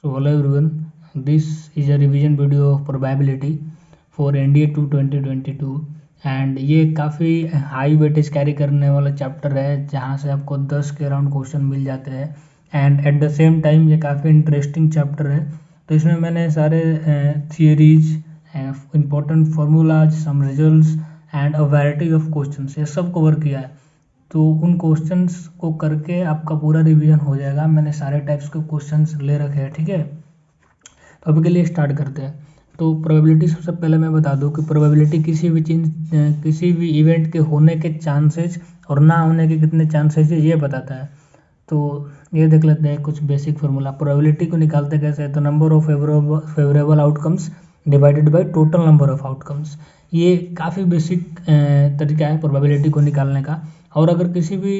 So hello everyone, this is a revision video of probability for NDA 2 2022 and ये काफ़ी high weightage carry करने वाला chapter है जहाँ से आपको 10 के अराउंड क्वेश्चन मिल जाते हैं and at the same time ये काफ़ी इंटरेस्टिंग चैप्टर है। तो इसमें मैंने सारे theories, important formulas, some results and a variety of questions ये सब कवर किया है। तो उन क्वेश्चंस को करके आपका पूरा रिवीजन हो जाएगा। मैंने सारे टाइप्स के क्वेश्चंस ले रखे हैं, ठीक है। तो अभी के लिए स्टार्ट करते हैं। तो प्रोबेबिलिटी सबसे पहले मैं बता दूं कि प्रोबेबिलिटी किसी भी इवेंट के होने के चांसेस और ना होने के कितने चांसेस है ये बताता है। तो ये देख लेते हैं कुछ बेसिक फार्मूला। प्रोबेबिलिटी को निकालते कैसे है, तो number of favourable outcomes divided by total number of outcomes. ये काफ़ी बेसिक तरीका है प्रोबेबिलिटी को निकालने का। और अगर किसी भी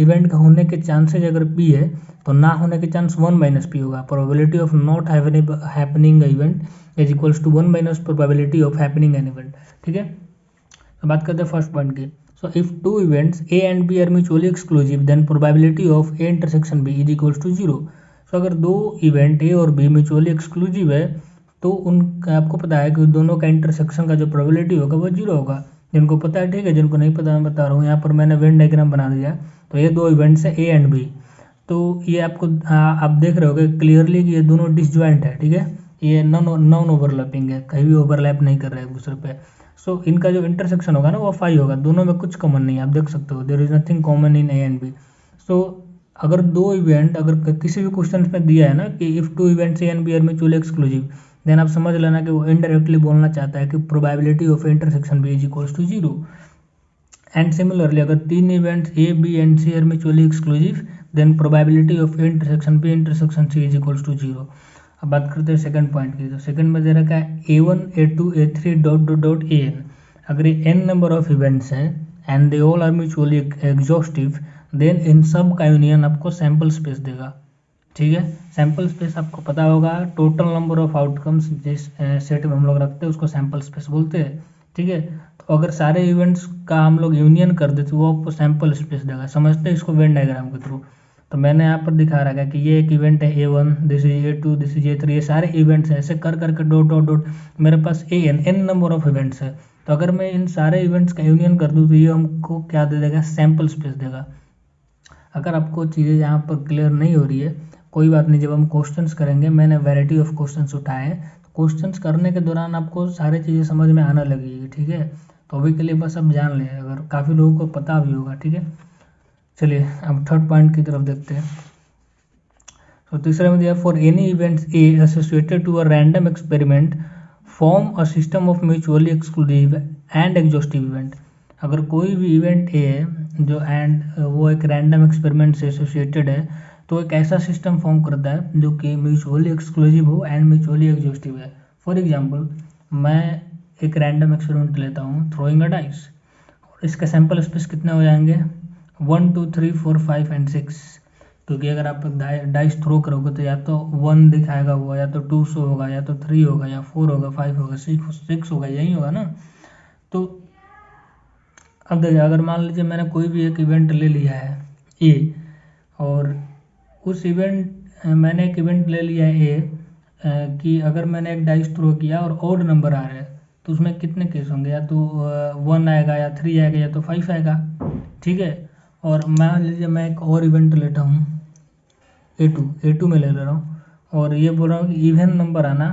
इवेंट का होने के चांसेज अगर पी है तो ना होने के चांस 1 माइनस पी होगा। Probability of not happening event is equals to 1 minus probability of happening an event, ठीक है। तो बात करते हैं फर्स्ट पॉइंट की। So if two events A and B are mutually exclusive then probability of A intersection B is equals to 0। सो अगर दो इवेंट ए और बी म्यूचुअली एक्सक्लूसिव है तो उनका आपको पता है कि दोनों का इंटरसेक्शन का जो प्रोबेबिलिटी होगा वो 0 होगा। जिनको पता है ठीक है, जिनको नहीं पता मैं बता रहा हूँ। यहाँ पर मैंने वेन डायग्राम बना दिया। तो ये दो इवेंट्स है ए एंड बी। तो ये आपको आप देख रहे होगे क्लियरली कि ये दोनों डिसजॉइंट है, ठीक है। ये नॉन ओवरलैपिंग है, कहीं भी ओवरलैप नहीं कर रहे एक दूसरे पे। सो इनका जो इंटरसेक्शन होगा ना वो 5 होगा। दोनों में कुछ कॉमन नहीं है, आप देख सकते हो there is nothing common in A and B. So अगर दो इवेंट अगर किसी भी क्वेश्चन में दिया है ना कि if two events A and B are mutually exclusive, then आप समझ लेना कि वो इनडायरेक्टली बोलना चाहता है कि probability of intersection B is equals to 0। And similarly अगर तीन events A B and C are mutually exclusive then probability of intersection B intersection C is equals to 0। अब बात करते हैं सेकंड पॉइंट की। तो सेकंड में दे रखा है a1 a2 a3 dot dot dot an। अगर ये n नंबर ऑफ इवेंट्स हैं and they all are mutually exhaustive then इन सब का यूनियन आपको सैम्पल स्पेस देगा, ठीक है। सैम्पल स्पेस आपको पता होगा टोटल नंबर ऑफ आउटकम्स जिस सेट में हम लोग रखते हैं उसको सैम्पल स्पेस बोलते हैं, ठीक है। तो अगर सारे इवेंट्स का हम लोग यूनियन कर दे तो वो आपको सैम्पल स्पेस देगा। समझते हैं इसको वेन डायग्राम के थ्रू। तो मैंने यहाँ पर दिखा रखा है कि ये एक इवेंट है A1, this is A2, this is A3। ये सारे इवेंट्स हैं, ऐसे कर करके डॉट डॉट डॉट मेरे पास n नंबर ऑफ इवेंट्स है। तो अगर मैं इन सारे इवेंट्स का यूनियन कर दूँ तो ये हमको क्या दे देगा, सैम्पल स्पेस देगा। अगर आपको चीज़ें यहाँ पर क्लियर नहीं हो रही है कोई बात नहीं, जब हम क्वेश्चंस करेंगे मैंने वैरायटी ऑफ क्वेश्चंस उठाए हैं। तो क्वेश्चंस करने के दौरान आपको सारी चीज़ें समझ में आने लगेगी, ठीक है। तो अभी के लिए बस अब जान लें, अगर काफ़ी लोगों को पता भी होगा, ठीक है। चलिए अब थर्ड पॉइंट की तरफ देखते हैं। तो तीसरे में दिया for any events A associated to a random experiment form a system of mutually exclusive and exhaustive event. अगर कोई भी इवेंट ए है जो एंड वो एक रैंडम एक्सपेरिमेंट से एसोसिएटेड है तो एक ऐसा सिस्टम फॉर्म करता है जो कि म्यूचुअली एक्सक्लूसिव हो एंड म्यूचुअली एग्जॉस्टिव है। फॉर एग्जांपल मैं एक रैंडम एक्सपेरिमेंट लेता हूँ थ्रोइंग अ डाइस, और इसके सैंपल स्पेस कितने हो जाएंगे 1 2 3 4 5 एंड 6। क्योंकि अगर आप डाइस थ्रो करोगे तो या तो 1 दिखाएगा वो, या तो 2 शो होगा, या तो 3 होगा, या 4 होगा, 5 होगा, 6 होगा, यही होगा ना। तो अब देखिए अगर मान लीजिए मैंने कोई भी एक इवेंट ले लिया है ए, और उस इवेंट मैंने एक इवेंट ले लिया है ए कि अगर मैंने एक डाइस थ्रो किया और ऑड नंबर आ रहे हैं तो उसमें कितने केस होंगे, या तो 1 आएगा, या 3 आएगा, या तो 5 आएगा, ठीक है। और मान लीजिए मैं एक और इवेंट लेता हूँ A2 में ले रहा हूँ, और ये बोल रहा हूँ कि इवन नंबर आना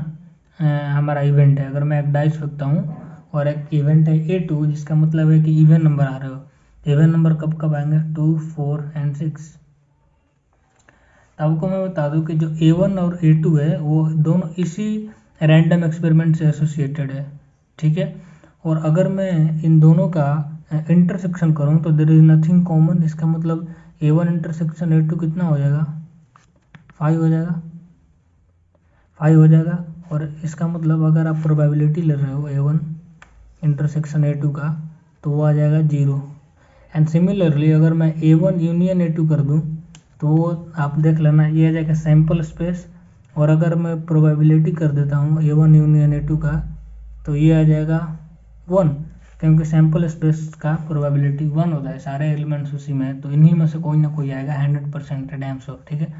हमारा इवेंट है। अगर मैं एक डाइस रखता हूँ और एक इवेंट है A2 जिसका मतलब है कि इवन नंबर आ रहे हो। इवन नंबर कब कब आएंगे 2 4 एंड 6। आपको मैं बता दूं कि जो A1 और A2 है वो दोनों इसी रैंडम एक्सपेरिमेंट से एसोसिएटेड है, ठीक है। और अगर मैं इन दोनों का इंटरसेक्शन करूं तो देयर इज नथिंग कॉमन। इसका मतलब A1 इंटरसेक्शन A2 कितना हो जाएगा 5 हो जाएगा, 5 हो जाएगा। और इसका मतलब अगर आप प्रोबेबिलिटी ले रहे हो A1 इंटरसेक्शन A2 का तो वो आ जाएगा 0। एंड सिमिलरली अगर मैं A1 यूनियन A2 कर दूं तो वो आप देख लेना ये आ जाएगा सैम्पल स्पेस। और अगर मैं प्रोबेबिलिटी कर देता हूँ A1 यूनियन A2 का तो ये आ जाएगा 1, क्योंकि सैम्पल स्पेस का प्रोबेबिलिटी 1 होता है, सारे एलिमेंट्स उसी में है। तो इन्हीं में से कोई ना कोई आएगा 100% डैम श्योर, ठीक है।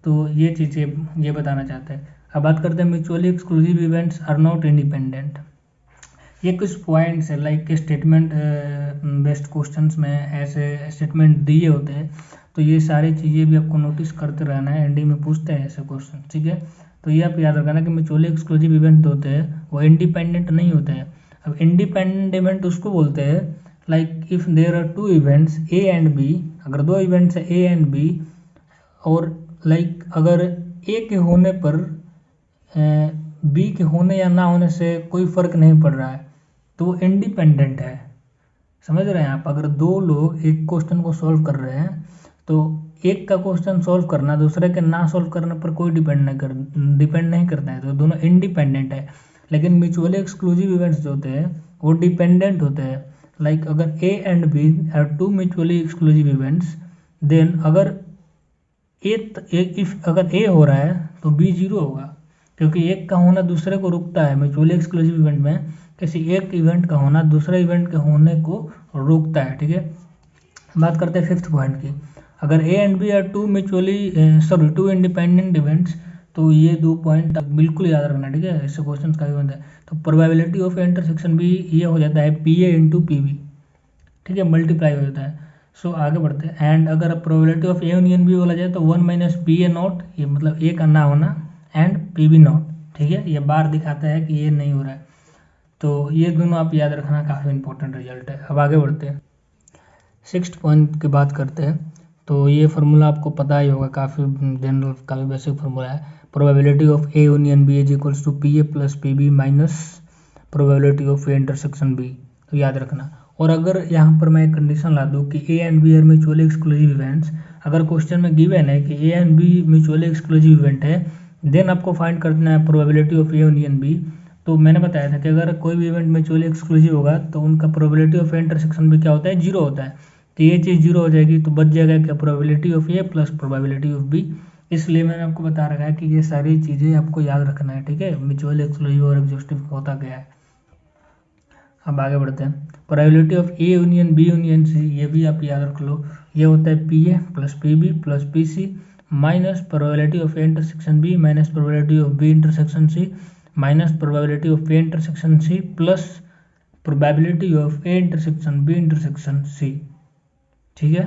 तो ये चीज़ें ये बताना चाहते हैं। अब बात करते हैं mutually exclusive events are not independent. ये कुछ पॉइंट्स है लाइक स्टेटमेंट बेस्ड क्वेश्चंस में ऐसे स्टेटमेंट दिए होते हैं, तो ये सारी चीज़ें भी आपको नोटिस करते रहना है, एनडी में पूछते हैं ऐसे क्वेश्चन, ठीक है। तो ये आप याद रखना कि म्यूचुअली एक्सक्लूसिव इवेंट होते हैं वो इंडिपेंडेंट नहीं होते हैं। अब इंडिपेंडेंट इवेंट उसको बोलते हैं like if there are two events A and B, अगर दो इवेंट्स है ए एंड बी, और लाइक अगर ए के होने पर बी के होने या ना होने से कोई फर्क नहीं पड़ रहा है तो वो इंडिपेंडेंट है। समझ रहे हैं आप? अगर दो लोग एक क्वेश्चन को सॉल्व कर रहे हैं तो एक का क्वेश्चन सॉल्व करना दूसरे के ना सॉल्व करने पर कोई डिपेंड नहीं करता है, तो दोनों इंडिपेंडेंट है। लेकिन म्यूचुअली एक्सक्लूसिव इवेंट्स जो होते हैं वो डिपेंडेंट होते हैं। लाइक अगर A and B are two mutually exclusive events, then अगर अगर ए हो रहा है तो बी जीरो होगा, क्योंकि एक का होना दूसरे को रोकता है। म्यूचुअली एक्सक्लूसिव इवेंट में किसी एक इवेंट का होना दूसरे इवेंट के होने को रोकता है, ठीक है। बात करते हैं फिफ्थ पॉइंट की। अगर A and B are two independent events, तो ये 2 पॉइंट बिल्कुल याद रखना, ठीक है। इससे क्वेश्चन का भी बनता है। तो प्रोबेबिलिटी ऑफ इंटरसेक्शन भी ये हो जाता है P A into P B, ठीक है, मल्टीप्लाई हो जाता है। सो आगे बढ़ते हैं। एंड अगर probability of A union B बोला जाए तो 1 माइनस पी ए नॉट, ये मतलब ए का ना होना, एंड पी बी नॉट, ठीक है। ये बार दिखाता है कि ये नहीं हो रहा है, तो ये दोनों आप याद रखना, काफ़ी इंपॉर्टेंट रिजल्ट है। अब आगे बढ़ते हैं, सिक्स्थ पॉइंट की बात करते हैं। तो ये फार्मूला आपको पता ही होगा, काफ़ी जनरल काफ़ी बेसिक फार्मूला है। Probability of A union B is equals to P A plus P B minus probability of A intersection B, तो याद रखना। और अगर यहाँ पर मैं एक कंडीशन ला दूँ कि A and B are mutually exclusive events, अगर क्वेश्चन में गिवन है कि A and B mutually exclusive event है, देन आपको फाइंड करना है probability of A union B. तो मैंने बताया था कि अगर कोई भी इवेंट म्यूचुअली एक्सक्लूसिव होगा तो उनका प्रोबेबिलिटी ऑफ इंटरसेक्शन भी क्या होता है, जीरो होता है। तो ये चीज़ जीरो हो जाएगी तो बच जाएगा क्या, probability of A plus probability of B. इसलिए मैंने आपको बता रखा है कि ये सारी चीज़ें आपको याद रखना है, ठीक है। म्यूचुअली एक्सक्लूसिव और एग्जॉस्टिव होता गया है। अब आगे बढ़ते हैं। Probability of A union B union C, ये भी आप याद रख लो, ये होता है P A plus P B plus P C minus probability of A intersection B minus probability of B intersection C minus probability of A intersection C plus probability of A intersection B intersection C, ठीक है।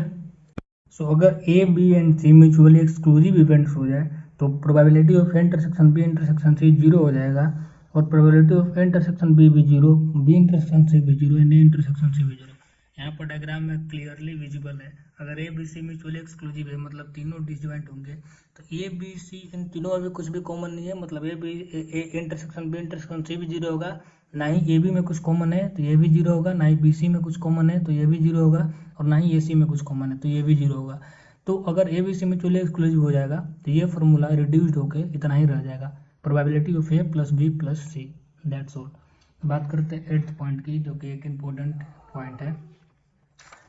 So अगर A B and C mutually exclusive events हो जाए तो probability of A intersection B intersection C zero हो जाएगा, और probability of intersection B भी जीरो, बी इंटरसेक्शन सी भी zero, and A intersection C भी जीरो। यहाँ पर डायग्राम में क्लियरली विजिबल है। अगर A B C mutually exclusive है मतलब तीनों डिसजॉइंट होंगे, तो ए बी सी इन तीनों में भी कुछ भी कॉमन नहीं है, मतलब A intersection B intersection C भी जीरो होगा, ना ही ए बी में कुछ कॉमन है तो ये भी जीरो होगा, ना ही बी सी में कुछ कॉमन है तो ये भी जीरो होगा, और ना ही ए सी में कुछ कॉमन है तो ये भी जीरो होगा। तो अगर A B C mutually exclusive हो जाएगा तो ये फॉर्मूला रिड्यूस्ड होकर इतना ही रह जाएगा, probability of A plus B plus C, that's all. बात करते हैं एट्थ पॉइंट की, जो कि एक इम्पोर्टेंट पॉइंट है।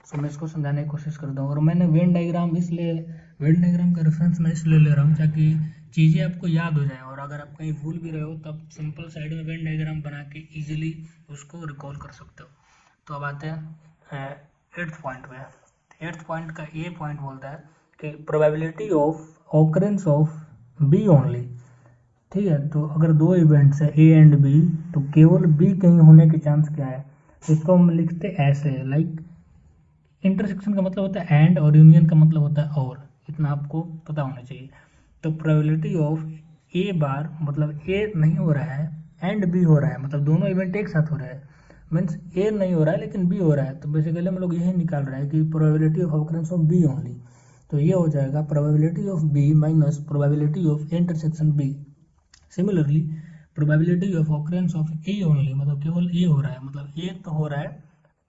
सो मैं इसको समझाने की कोशिश करता हूँ, और मैंने वेन डायग्राम का रेफरेंस मैं इसलिए ले रहा हूँ ताकि चीज़ें आपको याद हो जाए, और अगर आप कहीं भूल भी रहे हो तब सिंपल साइड में वेन डायग्राम बना के इजीली उसको रिकॉल कर सकते हो। तो अब आते हैं एट्थ पॉइंट में। एट्थ पॉइंट का ये पॉइंट बोलता है कि probability of occurrence of B only, ठीक है। तो अगर दो इवेंट्स है ए एंड बी, तो केवल बी कहीं होने के चांस क्या है, इसको हम लिखते ऐसे, लाइक इंटरसेक्शन का मतलब होता है एंड, और यूनियन का मतलब होता है और, इतना आपको पता होना चाहिए। तो प्रोबेबिलिटी ऑफ ए बार मतलब ए नहीं हो रहा है एंड बी हो रहा है, मतलब दोनों इवेंट एक साथ हो रहा है, मीन्स ए नहीं हो रहा है लेकिन बी हो रहा है, तो बेसिकली हम लोग यही निकाल रहे हैं कि probability of occurrence of B only. तो ये हो जाएगा probability of B minus probability of intersection B. Similarly probability of occurrence of A only, मतलब केवल ए हो रहा है, मतलब ए तो हो रहा है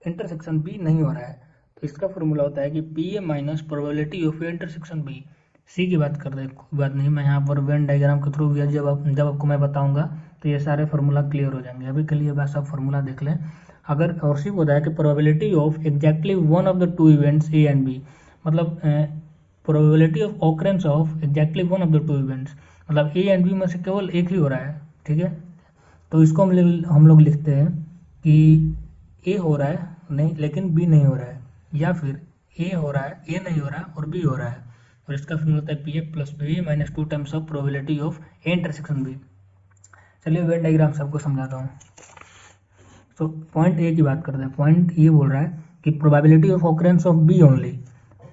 इंटरसेक्शन बी नहीं हो रहा है, तो इसका फॉर्मूला होता है कि P A minus probability of A intersection B. C की बात कर रहे हैं, कोई बात नहीं, मैं यहाँ पर वेन डायग्राम के थ्रू जब आपको मैं बताऊंगा तो ये सारे फार्मूला क्लियर हो जाएंगे। अभी के लिए बस आप फार्मूला देख लें। अगर और सी होता है कि probability of exactly one of the two events A and B, मतलब probability of occurrence of exactly one of the two events, मतलब ए एंड बी में से केवल एक ही हो रहा है, ठीक है। तो इसको हम लोग लिखते हैं कि ए हो रहा है नहीं लेकिन बी नहीं हो रहा है, या फिर ए हो रहा है, ए नहीं हो रहा है और बी हो रहा है, और इसका फॉर्मूला होता है P A plus P B minus 2 times of probability of A intersection B. चलिए वेन डायग्राम सबको समझाता हूँ। तो पॉइंट ए की बात करते हैं। पॉइंट ये बोल रहा है कि probability of occurrence of B only,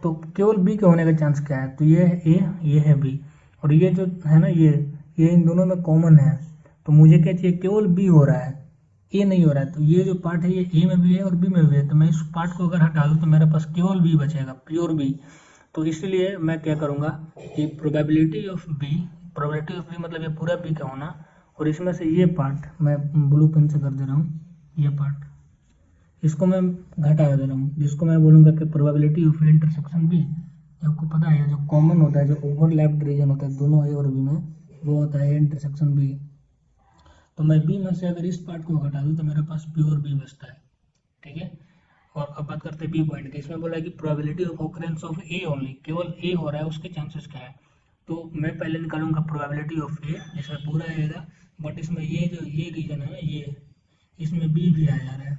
तो केवल बी के होने का चांस क्या है, तो ये है ए, ये है बी, और ये जो है ना ये इन दोनों में कॉमन है, तो मुझे क्या चाहिए, केवल बी हो रहा है, ए नहीं हो रहा है। तो ये जो पार्ट है ये ए में भी है और बी में भी है, तो मैं इस पार्ट को अगर हटा दूँ तो मेरे पास केवल बी बचेगा, प्योर बी। तो इसलिए मैं क्या करूँगा कि probability of B, probability of B मतलब ये पूरा बी का होना, और इसमें से ये पार्ट मैं ब्लू पेन से कर दे रहा हूँ, ये पार्ट इसको मैं घटा दे रहा हूँ, जिसको मैं बोलूँगा कि प्रोबेबिलिटी ऑफ इंटरसेक्शन बी। आपको पता है जो कॉमन होता है, जो ओवरलैप्ड रीजन होता है दोनों ए और बी में, वो होता है इंटरसेक्शन बी। तो मैं बी में से अगर इस पार्ट को घटा दूँ तो मेरे पास प्योर बी बचता है, ठीक है। और अब बात करते हैं बी पॉइंट की। इसमें बोला है कि probability of occurrence of A only, केवल ए हो रहा है उसके चांसेस क्या है। तो मैं पहले निकालूंगा प्रोबेबिलिटी ऑफ ए, जिसमें पूरा आएगा, बट इसमें ये जो ये रीजन है ना, ये इसमें बी भी आ जा रहा है,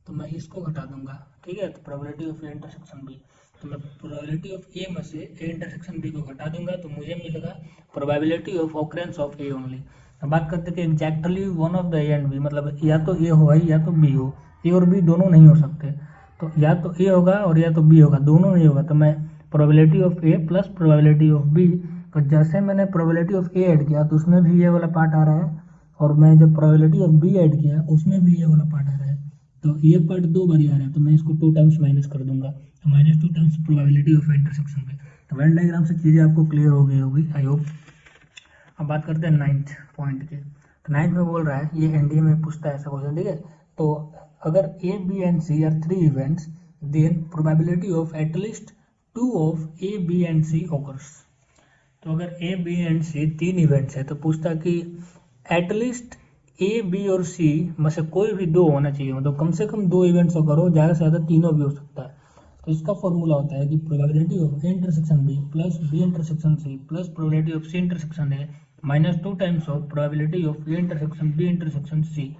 तो मैं इसको घटा दूंगा, ठीक है। तो probability of A intersection B, तो मैं प्रोबेबिलिटी ऑफ ए में से ए इंटरसेक्शन बी को घटा दूंगा, तो मुझे मिलेगा probability of occurrence of A only. अब बात करते हैं कि exactly one of the A and B, मतलब या तो ए हो या तो बी हो, ए और बी दोनों नहीं हो सकते। तो या तो ए होगा और या तो बी होगा, दोनों नहीं होगा। तो मैं probability of A plus probability of B, तो जैसे मैंने प्रोबेबिलिटी ऑफ ए ऐड किया तो उसमें भी ये वाला पार्ट आ रहा है, और मैं जब प्रोबेबिलिटी ऑफ बी ऐड किया उसमें भी ये वाला पार्ट आ रहा है। तो ये पार्ट दो बार आ रहा है, तो मैं इसको 2 टाइम्स माइनस कर दूंगा, तो minus 2 times probability of intersection B. तो वेन डायग्राम से चीज़ें आपको क्लियर हो गई होगी, आई होप। अब बात करते हैं 9th पॉइंट की। तो 9th में बोल रहा है, ये एनडीए में पूछता है ऐसा क्वेश्चन, ठीक है। तो अगर A B and C are 3 events, then probability of at least 2 of A B and C occurs. तो अगर A B and C 3 events है, तो पूछता कि एटलीस्ट ए बी और सी में से कोई भी 2 होना चाहिए, मतलब कम से कम 2 इवेंट्स अगर हो, ज़्यादा से ज़्यादा तीनों भी हो सकता है। तो इसका फॉर्मूला होता है कि probability of A intersection B plus B intersection C plus probability of C intersection A minus 2 times of probability of A intersection B intersection C.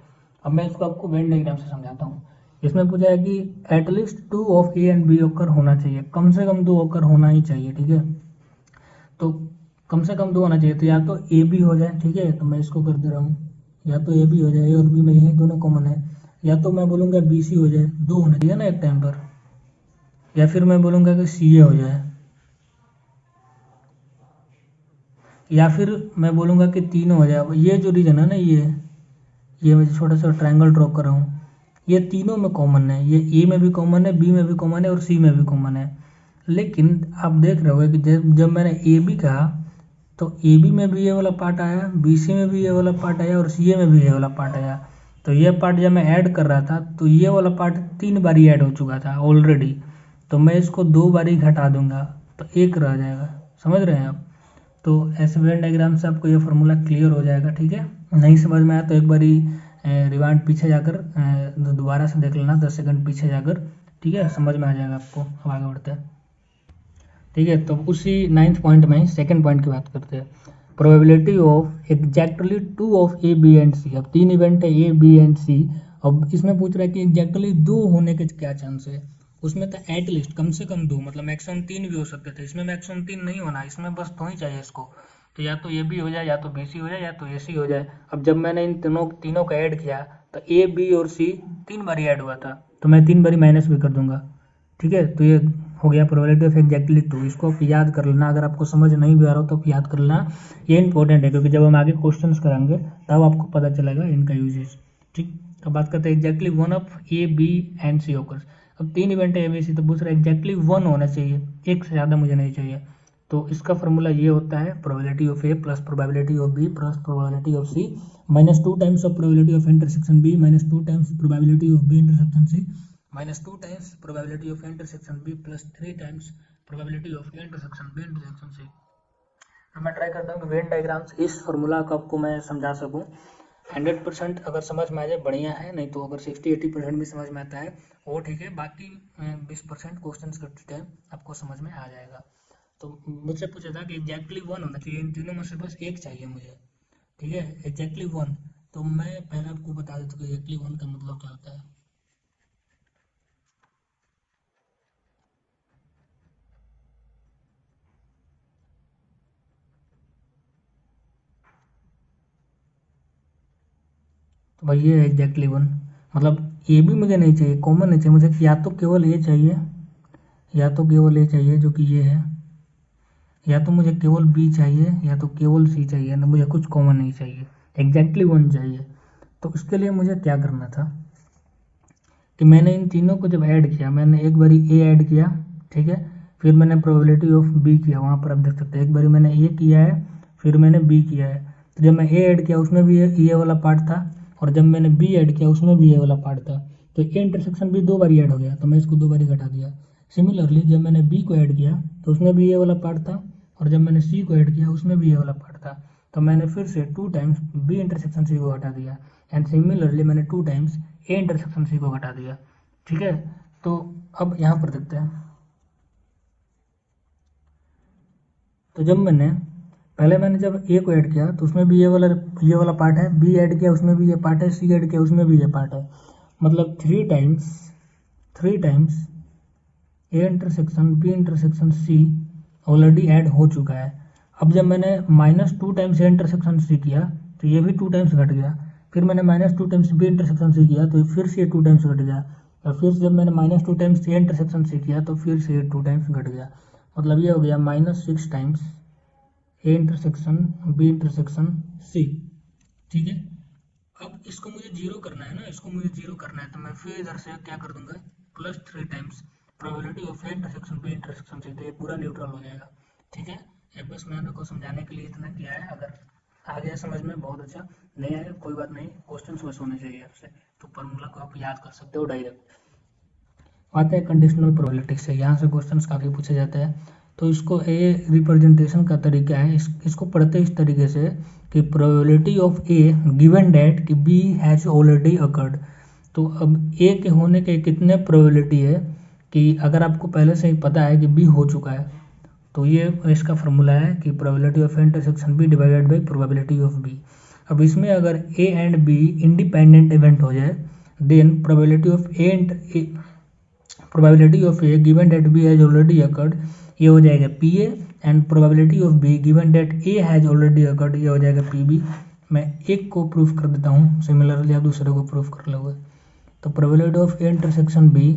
अब मैं इसको आपको वेन डायग्राम से समझाता हूँ। इसमें पूछा है कि at least 2 of A and B occur होना चाहिए, कम से कम 2 ओकर होना ही चाहिए, ठीक है। तो कम से कम 2 होना चाहिए, तो या तो ए बी हो जाए, ठीक है, तो मैं इसको कर दे रहा हूँ, या तो ए बी हो जाए, ए और बी में यही दोनों कॉमन है, या तो मैं बोलूँगा बी सी हो जाए, 2 होना चाहिए ना एक टाइम पर, या फिर मैं बोलूँगा कि सी ए हो जाए, या फिर मैं बोलूँगा कि तीनों हो जाए। ये जो रीजन है ना, ये मैं छोटा सा ट्रायंगल ड्रॉ कर रहा हूँ, ये तीनों में कॉमन है, ये ए में भी कॉमन है, बी में भी कॉमन है और सी में भी कॉमन है। लेकिन आप देख रहे हो कि जब मैंने ए बी कहा तो ए बी में भी ये वाला पार्ट आया, बी सी में भी ये वाला पार्ट आया और सी ए में भी ये वाला पार्ट आया। तो ये पार्ट जब मैं ऐड कर रहा था तो ये वाला पार्ट 3 बारी ऐड हो चुका था ऑलरेडी, तो मैं इसको 2 बारी घटा दूंगा तो 1 रह जाएगा। समझ रहे हैं आप। तो ऐसे वेन डायग्राम से आपको ये फार्मूला क्लियर हो जाएगा, ठीक है। नहीं समझ में आया तो एक बारी रिवाइंड पीछे जाकर दोबारा से देख लेना, 10 सेकंड पीछे जाकर, ठीक है, समझ में आ जाएगा आपको। अब आगे बढ़ते हैं, ठीक है। तो उसी 9th पॉइंट में सेकंड पॉइंट की बात करते हैं, probability of exactly 2 of A B and C. अब 3 इवेंट है ए बी एंड सी, अब इसमें पूछ रहा है कि एग्जैक्टली 2 होने के क्या चांस है। उसमें था एटलीस्ट कम से कम 2, मतलब मैक्सिमम 3 भी हो सकते थे, इसमें मैक्सिमम 3 नहीं होना, इसमें बस 2 ही चाहिए इसको। तो या तो ए बी हो जाए, या तो बी सी हो जाए, या तो ए सी हो जाए। अब जब मैंने इन तीनों का ऐड किया तो ए बी और सी 3 बारी ऐड हुआ था, तो मैं 3 बारी माइनस भी कर दूंगा, ठीक है। तो ये हो गया प्रोबेबिलिटी ऑफ एग्जैक्टली 2। इसको आप याद कर लेना, अगर आपको समझ नहीं भी आ रहा हो तो आप याद कर लेना, ये इंपॉर्टेंट है, क्योंकि जब हम आगे क्वेश्चंस कराएंगे तब आपको पता चलेगा इनका यूजेज, ठीक। अब बात करते हैं exactly 1 of A B and C occurs. अब 3 इवेंट है ए बी सी, तो पूछ रहा है एग्जैक्टली 1 होना चाहिए, एक से ज़्यादा मुझे नहीं चाहिए। तो इसका फॉर्मूला ये होता है probability of A plus probability of B plus probability of C minus 2 times of probability of intersection B minus 2 times probability of B intersection C minus 2 times probability of intersection B plus 3 times probability of intersection B intersection C. अब मैं try करता हूँ कि Venn diagrams इस formula को आपको मैं समझा सकूँ। 100% अगर समझ में आ जाए बढ़िया है, नहीं तो अगर 60-80% भी समझ में आता है वो ठीक है, बाकी 20% क्वेश्चन करते टाइम आपको समझ में आ जाएगा। तो मुझसे पूछा था कि एग्जैक्टली 1 होना चाहिए, इन तीनों में से बस एक चाहिए मुझे, ठीक है, एग्जैक्टली 1। तो मैं पहले आपको बता देता हूँ कि एग्जैक्टली 1 का मतलब क्या होता है। तो भाई ये एग्जैक्टली 1, मतलब ए भी मुझे नहीं चाहिए, कॉमन नहीं चाहिए मुझे, या तो केवल ए चाहिए, या तो केवल ए चाहिए जो कि ये है, या तो मुझे केवल बी चाहिए, या तो केवल सी चाहिए, ना मुझे कुछ कॉमन नहीं चाहिए, एग्जैक्टली 1 चाहिए। तो इसके लिए मुझे क्या करना था कि मैंने इन तीनों को जब ऐड किया, मैंने एक बारी ए ऐड किया, ठीक है, फिर मैंने प्रोबेबिलिटी ऑफ बी किया, वहाँ पर आप देख सकते हैं एक बारी मैंने ए किया है, फिर मैंने बी किया है। तो जब मैं ए ऐड किया उसमें भी ये वाला पार्ट था, और जब मैंने बी ऐड किया उसमें भी ये वाला पार्ट था, तो ए इंटरसेक्शन भी 2 बारी ऐड हो गया, तो मैं इसको 2 बारी घटा दिया। सिमिलरली जब मैंने बी को ऐड किया तो उसमें भी ये वाला पार्ट था, और जब मैंने सी को ऐड किया उसमें भी ये वाला पार्ट था, तो मैंने फिर से 2 टाइम्स बी इंटरसेक्शन सी को घटा दिया, एंड सिमिलरली मैंने 2 टाइम्स ए इंटरसेक्शन सी को घटा दिया। ठीक है, तो अब यहाँ पर देखते हैं। तो जब मैंने जब ए को ऐड किया तो उसमें भी ये वाला पार्ट है, बी ऐड किया उसमें भी ये पार्ट है, सी ऐड किया उसमें भी ये पार्ट है, मतलब 3 times A intersection B intersection C already add हो चुका है। अब जब मैंने -2 टाइम्स ए इंटरसेक्शन सी किया तो ये भी 2 टाइम्स घट गया, फिर मैंने -2 टाइम्स बी इंटरसेक्शन सी किया तो फिर से ये 2 टाइम्स घट गया, और फिर जब मैंने -2 टाइम्स ए इंटरसेक्शन सी किया तो फिर से ये 2 टाइम्स घट गया, मतलब ये हो गया -6 times A intersection B intersection C. ठीक है, अब इसको मुझे जीरो करना है ना, इसको मुझे जीरो करना है, तो मैं फिर इधर से क्या कर दूंगा, +3 times probability of A intersection B intersection C, तो ये पूरा न्यूट्रल हो जाएगा। ठीक है, ये बस मैंने आपको समझाने के लिए इतना किया है, अगर आ गया समझ में बहुत अच्छा, नहीं आया कोई बात नहीं, क्वेश्चन बस होने चाहिए आपसे, तो फॉर्मूला को आप याद कर सकते हो डायरेक्ट। आते हैं कंडीशनल प्रोबेबिलिटी से, यहाँ से क्वेश्चंस काफ़ी पूछे जाते हैं। तो इसको ए रिप्रेजेंटेशन का तरीका है, इसको पढ़ते इस तरीके से कि probability of A given that कि बी हैज़ ऑलरेडी अकर्ड। तो अब ए के होने के कितने प्रोबेबिलिटी है कि अगर आपको पहले से ही पता है कि बी हो चुका है, तो ये इसका फार्मूला है कि probability of intersection B divided by probability of B. अब इसमें अगर A and B independent event हो जाए, then probability of A given that B has already occurred, ये हो जाएगा P A, and probability of B given that A has already occurred, ये हो जाएगा पी बी। मैं एक को प्रूफ कर देता हूँ, सिमिलरली आप दूसरे को प्रूफ कर लोगे। तो probability of A intersection B,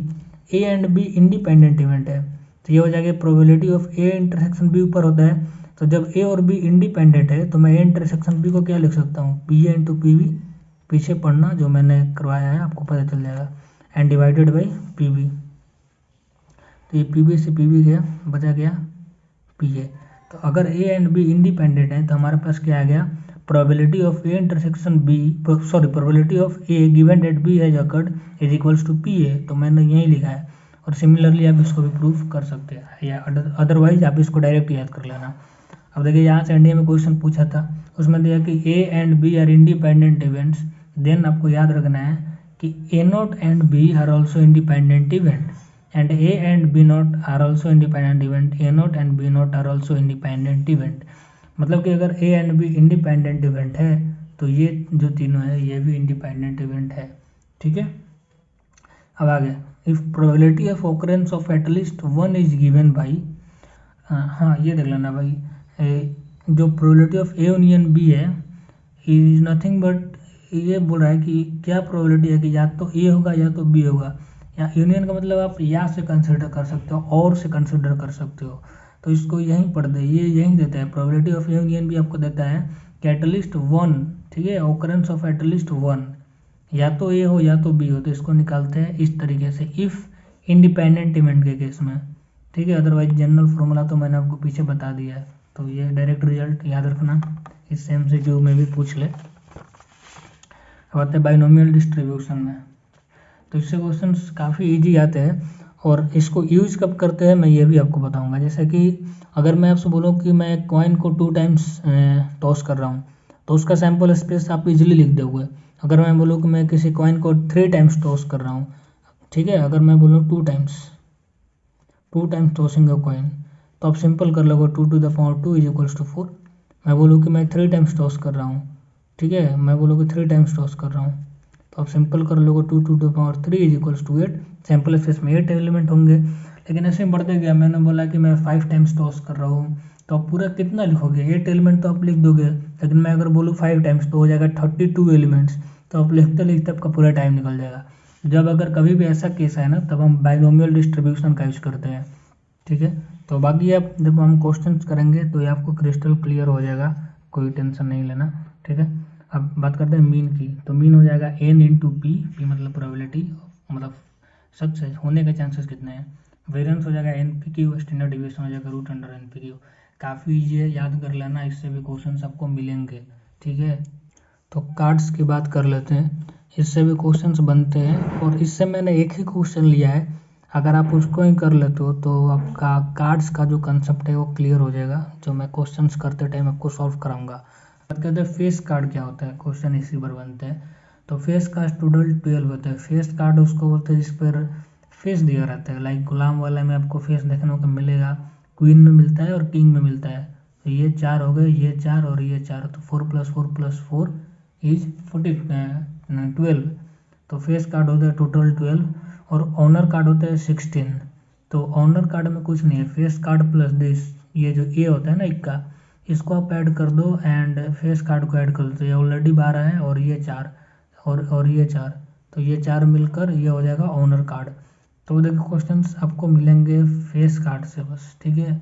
A and B independent event है, तो ये हो जाएगा probability of A intersection B ऊपर होता है, तो जब ए और बी इंडिपेंडेंट है तो मैं ए इंटरसेक्शन बी को क्या लिख सकता हूँ, P A into P B, पीछे पढ़ना जो मैंने करवाया है आपको पता चल जाएगा, and divided by P B. तो ये पी बी से पी बी गया, बचा गया पी ए। तो अगर ए एंड बी इंडिपेंडेंट है तो हमारे पास क्या आ गया, probability of A intersection B, sorry probability of A given that B has occurred is equals to P A, तो मैंने यही लिखा है। और सिमिलरली आप इसको भी प्रूफ कर सकते हैं, या अदरवाइज आप इसको डायरेक्ट याद कर लेना। अब देखिए यहाँ से एनडीए में क्वेश्चन पूछा था, उसमें दिया कि A and B are independent events, then आपको याद रखना है कि A not and B are also independent event, and A and B not are also independent event, A not and B not are also independent event। मतलब कि अगर A and B independent event है तो ये जो तीनों है ये भी इंडिपेंडेंट इवेंट है। ठीक है, अब आगे, if probability of occurrence of at least 1 is given by, हाँ ये देख लेना भाई, जो probability of A union B है इज नथिंग बट, ये बोल रहा है कि क्या प्रोबेबिलिटी है कि या तो ए होगा या तो बी होगा, या यूनियन का मतलब आप या से कंसिडर कर सकते हो और से कंसिडर कर सकते हो, तो इसको यहीं पढ़ दे, ये यहीं देता है, प्रोबेबिलिटी ऑफ यूनियन भी आपको देता है कि एटलीस्ट 1, ठीक है, ऑकरेंस ऑफ एटलीस्ट 1, या तो ए हो या तो बी हो, तो इसको निकालते हैं इस तरीके से इफ इंडिपेंडेंट इवेंट के केस में। ठीक है, अदरवाइज जनरल फॉर्मूला तो मैंने आपको पीछे बता दिया है, तो ये डायरेक्ट रिजल्ट याद रखना, इससे MCQ में भी पूछ ले। अब आते हैं बाइनोमियल डिस्ट्रीब्यूशन में, तो इससे क्वेश्चन काफ़ी इजी आते हैं, और इसको यूज कब करते हैं मैं ये भी आपको बताऊंगा। जैसे कि अगर मैं आपसे बोलूँ कि मैं कॉइन को 2 टाइम्स टॉस कर रहा हूँ, तो उसका सैम्पल स्पेस आप इजीली लिख दोगे। अगर मैं बोलूँ कि मैं किसी कॉइन को 3 टाइम्स टॉस कर रहा हूँ, ठीक है, अगर मैं बोलूँ 2 टाइम्स टॉसिंग अ कॉइन, तो आप सिंपल कर लोगे 2 to the power 2 is equals to 4। मैं बोलूँ कि मैं 3 टाइम्स टॉस कर रहा हूँ, ठीक है, मैं बोलूँ कि 3 टाइम्स टॉस कर रहा हूँ, तो आप सिंपल कर लोगे 2 to the power 3 is equals to 8। Sample space में 8 एलिमेंट होंगे, लेकिन ऐसे ही बढ़ते गया, मैंने बोला कि मैं 5 टाइम्स टॉस कर रहा हूँ, तो आप पूरा कितना लिखोगे, 8 एलिमेंट तो आप लिख दोगे, लेकिन मैं अगर बोलूँ 5 टाइम्स तो हो जाएगा 32 एलिमेंट्स। तो आप लिखते लिखते आपका पूरा टाइम निकल जाएगा। जब अगर कभी भी ऐसा केस है ना, तब हम बाइनोमियल डिस्ट्रीब्यूशन का यूज करते हैं, ठीक है। तो बाकी आप जब हम क्वेश्चन करेंगे तो ये आपको क्रिस्टल क्लियर हो जाएगा, कोई टेंशन नहीं लेना, ठीक है। अब बात करते हैं मीन की। तो मीन हो जाएगा n इंटू पी, पी मतलब प्रोबेबिलिटी, मतलब सक्सेस होने के चांसेस कितने हैं। वेरिएंस हो जाएगा N P Q, standard deviation हो जाएगा root under N P Q. काफ़ी ईजी है, याद कर लेना, इससे भी क्वेश्चन आपको मिलेंगे, ठीक है। तो कार्ड्स की बात कर लेते हैं, इससे भी क्वेश्चंस बनते हैं, और इससे मैंने एक ही क्वेश्चन लिया है, अगर आप उसको ही कर लेते हो तो आपका कार्ड्स का जो कंसेप्ट है वो क्लियर हो जाएगा, जो मैं क्वेश्चंस करते टाइम आपको सॉल्व कराऊंगा। बात करते हैं फेस कार्ड क्या होता है, क्वेश्चन इसी पर बनते हैं। तो फेस का टोटल 12 होता है। फेस कार्ड उसको बोलते हैं जिस पर फेस दिया रहता है, लाइक गुलाम वाला में आपको फेस देखने को मिलेगा, क्वीन में मिलता है और किंग में मिलता है। तो ये 4 हो गए, ये 4 और ये 4, तो 4 + 4 + 4 इज 12। तो फेस कार्ड होता है टोटल 12, और ऑनर कार्ड होता है 16। तो ऑनर कार्ड में कुछ नहीं है, फेस कार्ड प्लस दिस, ये जो ए होता है ना इक्का, इसको आप ऐड कर दो एंड फेस कार्ड को ऐड कर दो, तो ये ऑलरेडी 12 है, और ये 4 और ये 4, तो ये 4 मिलकर ये हो जाएगा ऑनर कार्ड। तो देखो क्वेश्चंस आपको मिलेंगे फेस कार्ड से बस, ठीक है।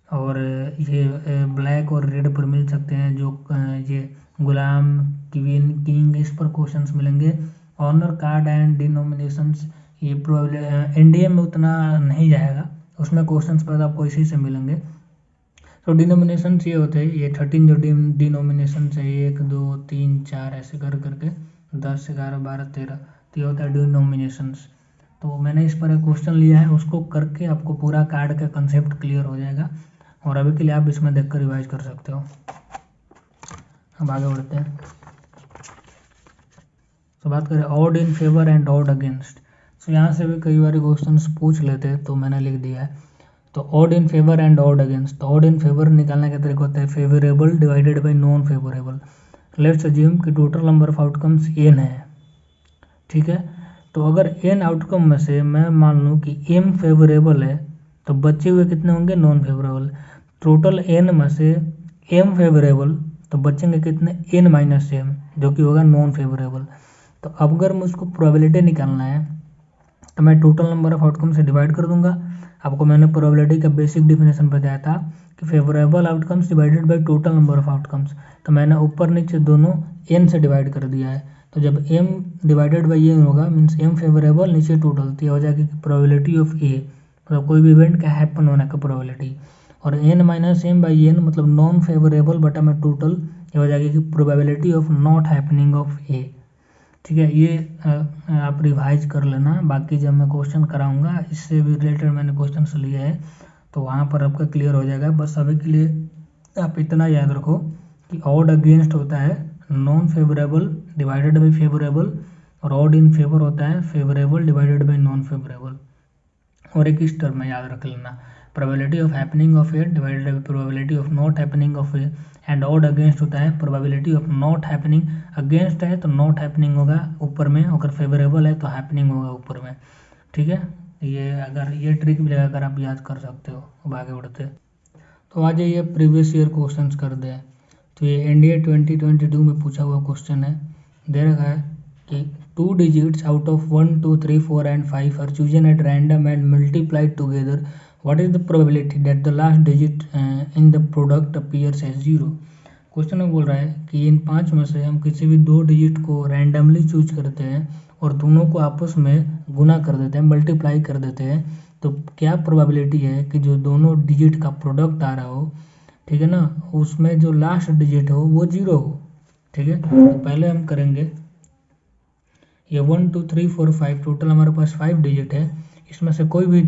और ये ब्लैक और रेड पर मिल सकते हैं, जो ये गुलाम, क्वीन, किंग, इस पर क्वेश्चंस मिलेंगे। ऑनर कार्ड एंड डिनोमिनेशंस, ये प्रोबेबली इंडिया में उतना नहीं जाएगा, उसमें क्वेश्चंस पर आपको इसी से मिलेंगे। तो डिनोमिनेशंस ये होते हैं, ये 13 जो डिनोमिनेशंस है, 1 2 3 4 ऐसे कर करके 10 11 12 13, तो ये होता है डिनोमिनेशंस। तो मैंने इस पर एक क्वेश्चन लिया है, उसको करके आपको पूरा कार्ड का कंसेप्ट क्लियर हो जाएगा, और अभी के लिए आप इसमें देखकर रिवाइज कर सकते हो। अब आगे बढ़ते हैं। तो बात करें odd in favour and odd against. तो यहाँ से भी कई बार क्वेश्चन पूछ लेते हैं, तो मैंने लिख दिया है। तो odd in favour and odd against, तो ऑड इन फेवर निकालने का तरीका होता है favourable divided by non favourable. Let's assume कि total number of outcomes n है, ठीक है। तो अगर n आउटकम में से मैं मान लूँ कि m फेवरेबल है, तो बचे हुए कितने होंगे, नॉन फेवरेबल। टोटल n में से m फेवरेबल, तो बचेंगे कितने, n माइनस m, जो कि होगा नॉन फेवरेबल। तो अब अगर मुझको प्रोबेबिलिटी निकालना है, तो मैं टोटल नंबर ऑफ आउटकम से डिवाइड कर दूंगा। आपको मैंने प्रोबेबिलिटी का बेसिक डिफिनेशन बताया था कि favourable outcomes divided by total number of outcomes, तो मैंने ऊपर नीचे दोनों n से डिवाइड कर दिया है। तो जब m डिवाइडेड बाई n होगा, मीन्स m फेवरेबल नीचे टोटल, तो ये हो जाएगी प्रोबेबिलिटी ऑफ a, मतलब कोई भी इवेंट का हैपन होने का प्रोबेबिलिटी, और n minus m by n मतलब नॉन फेवरेबल बटा में टोटल, ये हो जाएगी कि probability of not happening of a, ठीक है। ये आप रिवाइज कर लेना, बाकी जब मैं क्वेश्चन कराऊंगा इससे भी रिलेटेड मैंने क्वेश्चन लिए हैं, तो वहाँ पर आपका क्लियर हो जाएगा। बस अभी के लिए आप इतना याद रखो कि ऑड अगेंस्ट होता है non favourable divided by favourable, और ऑड इन फेवर होता है favourable divided by non favourable. और एक इस टर्म में याद रख लेना, probability of happening of A divided by probability of not happening of A, and odd against होता है probability of not happening, against है तो नॉट हैपनिंग होगा ऊपर में, अगर फेवरेबल है तो हैपनिंग होगा ऊपर में, ठीक है। ये अगर ये ट्रिक भी लगा कर आप याद कर सकते हो। अब आगे बढ़ते, तो आज ये प्रीवियस ईयर क्वेश्चन कर दे। तो ये एनडीए 2022 में पूछा हुआ क्वेश्चन है, दे रखा है कि 2 digits out of 1 2 3 4 and 5 are chosen at random and multiplied together. What is the probability that the last digit in the product appears as 0? Question में बोल रहा है कि इन 5 में से हम किसी भी 2 डिजिट को रैंडमली चूज करते हैं और दोनों को आपस में गुना कर देते हैं, मल्टीप्लाई कर देते हैं, तो क्या प्रोबेबिलिटी है कि जो दोनों डिजिट का प्रोडक्ट आ रहा हो, ठीक है ना, उसमें जो लास्ट डिजिट हो वो 0 हो, ठीक है। तो पहले हम करेंगे ये 1 2 3 4 5, टोटल हमारे पास 5 डिजिट है, इसमें से कोई भी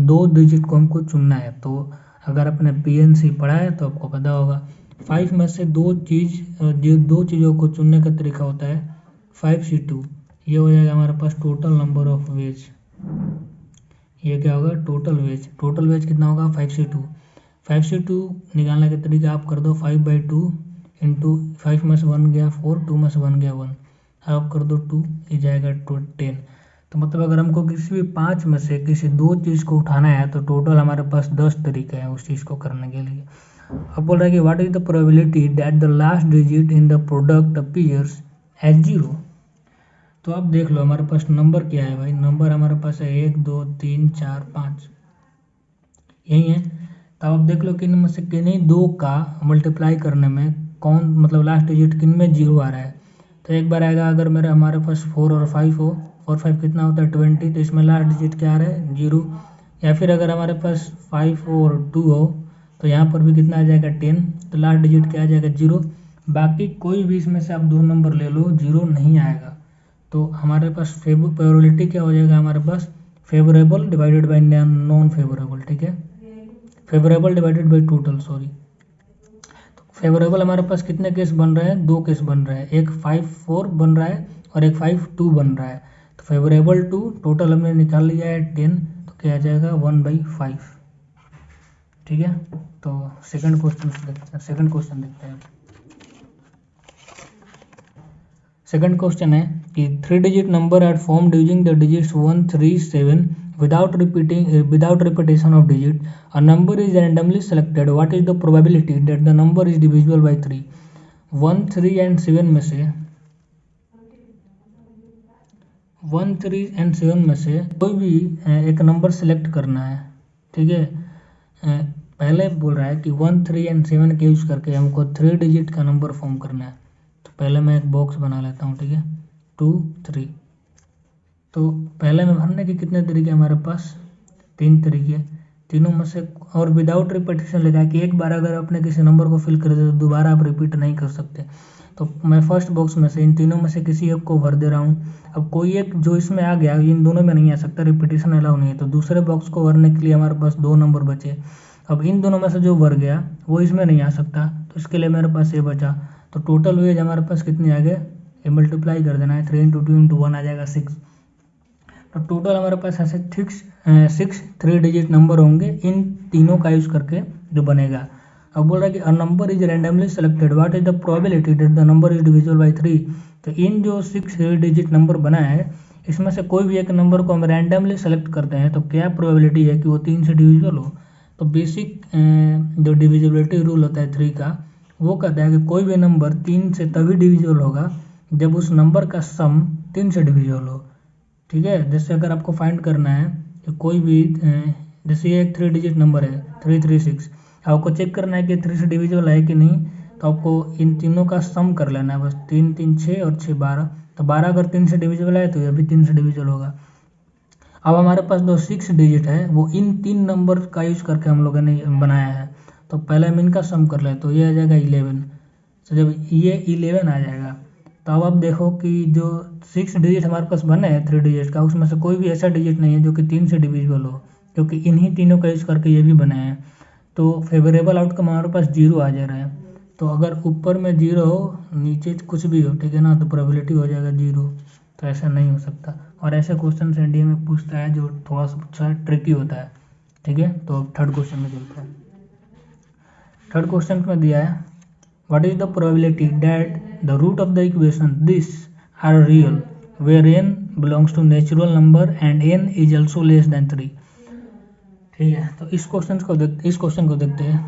2 डिजिट को हमको चुनना है। तो अगर आपने पीएनसी पढ़ा है तो आपको पता होगा, 5 में से दो चीज़ों को चुनने का तरीका होता है 5C2, ये हो जाएगा हमारे पास टोटल नंबर ऑफ वेज। ये क्या होगा, टोटल वेज। टोटल वेज कितना होगा, 5C2। 5C2 निकालने का तरीका आप कर दो 5/2 इंटू 5 में से 1 गया 4, 2 में से 1 गया 1, आप कर दो 2, ये जाएगा 10। तो मतलब अगर हमको किसी भी 5 में से किसी 2 चीज़ को उठाना है तो टोटल हमारे पास 10 तरीके हैं उस चीज़ को करने के लिए। अब बोल रहा है कि what is the probability that the last digit in the product appears as 0। तो अब देख लो हमारे पास नंबर क्या है भाई, नंबर हमारे पास है 1 2 3 4 5, यही है। तो अब देख लो कि इनमें से किन्हीं दो का मल्टीप्लाई करने में कौन मतलब लास्ट डिजिट किन में 0 आ रहा है। तो एक बार आएगा अगर मेरे हमारे पास 4 और 5 हो, 4 5 कितना होता है 20, तो इसमें लास्ट डिजिट क्या आ रहा है 0। या फिर अगर हमारे पास 5 और 2 हो तो यहाँ पर भी कितना आ जाएगा 10, तो लास्ट डिजिट क्या आ जाएगा 0। बाकी कोई भी इसमें से आप दो नंबर ले लो 0 नहीं आएगा। तो हमारे पास प्रोबेबिलिटी क्या हो जाएगा हमारे पास, favourable divided by non favourable, ठीक है, favourable divided by total, sorry. तो फेवरेबल हमारे पास कितने केस बन रहे हैं, दो केस बन रहे हैं, एक 5 4 बन रहा है और एक 5 2 बन रहा है। तो फेवरेबल टू टोटल हमने निकाल लिया है 10, तो क्या आ जाएगा 1/5, ठीक है। तो सेकंड क्वेश्चन देखते हैं। सेकंड क्वेश्चन है कि 3 digit number are formed using the digits 1 3 7 without repetition of digit. A number is randomly selected. What is the probability that the number is divisible by 3? 1 3 and 7 में से 1 3 and 7 में से कोई भी एक नंबर सेलेक्ट करना है, ठीक है। पहले बोल रहा है कि 1 3 एंड 7 के यूज करके हमको 3 डिजिट का नंबर फॉर्म करना है। तो पहले मैं एक बॉक्स बना लेता हूँ, ठीक है, 2 3। तो पहले में भरने के कितने तरीके हमारे पास, 3 तरीके, तीनों में से और विदाउट रिपीटेशन लिखा है कि एक बार अगर आपने किसी नंबर को फिल कर दिया तो दोबारा आप रिपीट नहीं कर सकते। तो मैं फर्स्ट बॉक्स में से इन तीनों में से किसी एक को भर दे रहा हूँ। अब कोई एक जो इसमें आ गया इन दोनों में नहीं आ सकता, रिपीटेशन अलाउ नहीं है, तो दूसरे बॉक्स को भरने के लिए हमारे पास 2 नंबर बचे। अब इन दोनों में से जो भर गया वो इसमें नहीं आ सकता, तो इसके लिए मेरे पास ये बचा। तो टोटल वेज हमारे पास कितनी आ गए, ये मल्टीप्लाई कर देना है, 3 × 2 × 1 आ जाएगा 6। तो टोटल हमारे पास ऐसे 6 3 डिजिट नंबर होंगे इन तीनों का यूज करके जो बनेगा। अब बोल रहा है कि a number is randomly selected, what is the probability that the number is divisible by 3। तो इन जो 6 डिजिट नंबर बना है इसमें से कोई भी एक नंबर को हम रैंडमली सेलेक्ट करते हैं तो क्या प्रोबेबिलिटी है कि वो 3 से डिविजिबल हो। तो बेसिक जो डिविजिबिलिटी रूल होता है 3 का, वो कहता है कि कोई भी नंबर 3 से तभी डिविजिबल होगा जब उस नंबर का सम 3 से डिविजिबल हो, ठीक है। जैसे अगर आपको फाइंड करना है कि कोई भी जैसे ये एक 3 डिजिट नंबर है 336, आपको चेक करना है कि 3 से डिविजिबल है कि नहीं, तो आपको इन तीनों का सम कर लेना है बस, 3 3 6 और 6 12। तो 12 अगर 3 से डिविजिबल है तो ये भी 3 से डिविजिबल होगा। अब हमारे पास जो 6 डिजिट है वो इन 3 नंबर का यूज करके हम लोगों ने बनाया है। तो पहले हम इनका सम कर ले, तो ये आ जाएगा 11। तो जब ये 11 आ जाएगा तो अब आप देखो कि जो 6 डिजिट हमारे पास बने हैं 3 डिजिट का, उसमें से कोई भी ऐसा डिजिट नहीं है जो कि 3 से डिविजिबल हो, क्योंकि इन्हीं तीनों का यूज करके ये भी बने हैं। तो फेवरेबल आउटकम हमारे पास 0 आ जा रहा है। तो अगर ऊपर में 0 हो नीचे कुछ भी हो, ठीक है ना, तो प्रोबेबिलिटी हो जाएगा 0। तो ऐसा नहीं हो सकता, और ऐसे क्वेश्चन इंडिया में पूछता है जो थोड़ा सा ट्रिकी होता है, ठीक है। तो थर्ड क्वेश्चन में चलते हैं। थर्ड क्वेश्चन में दिया है what is the probability that the root of the equation this are real where n belongs to natural number and n is also less than 3। ठीक है, तो इस क्वेश्चन को देखते हैं।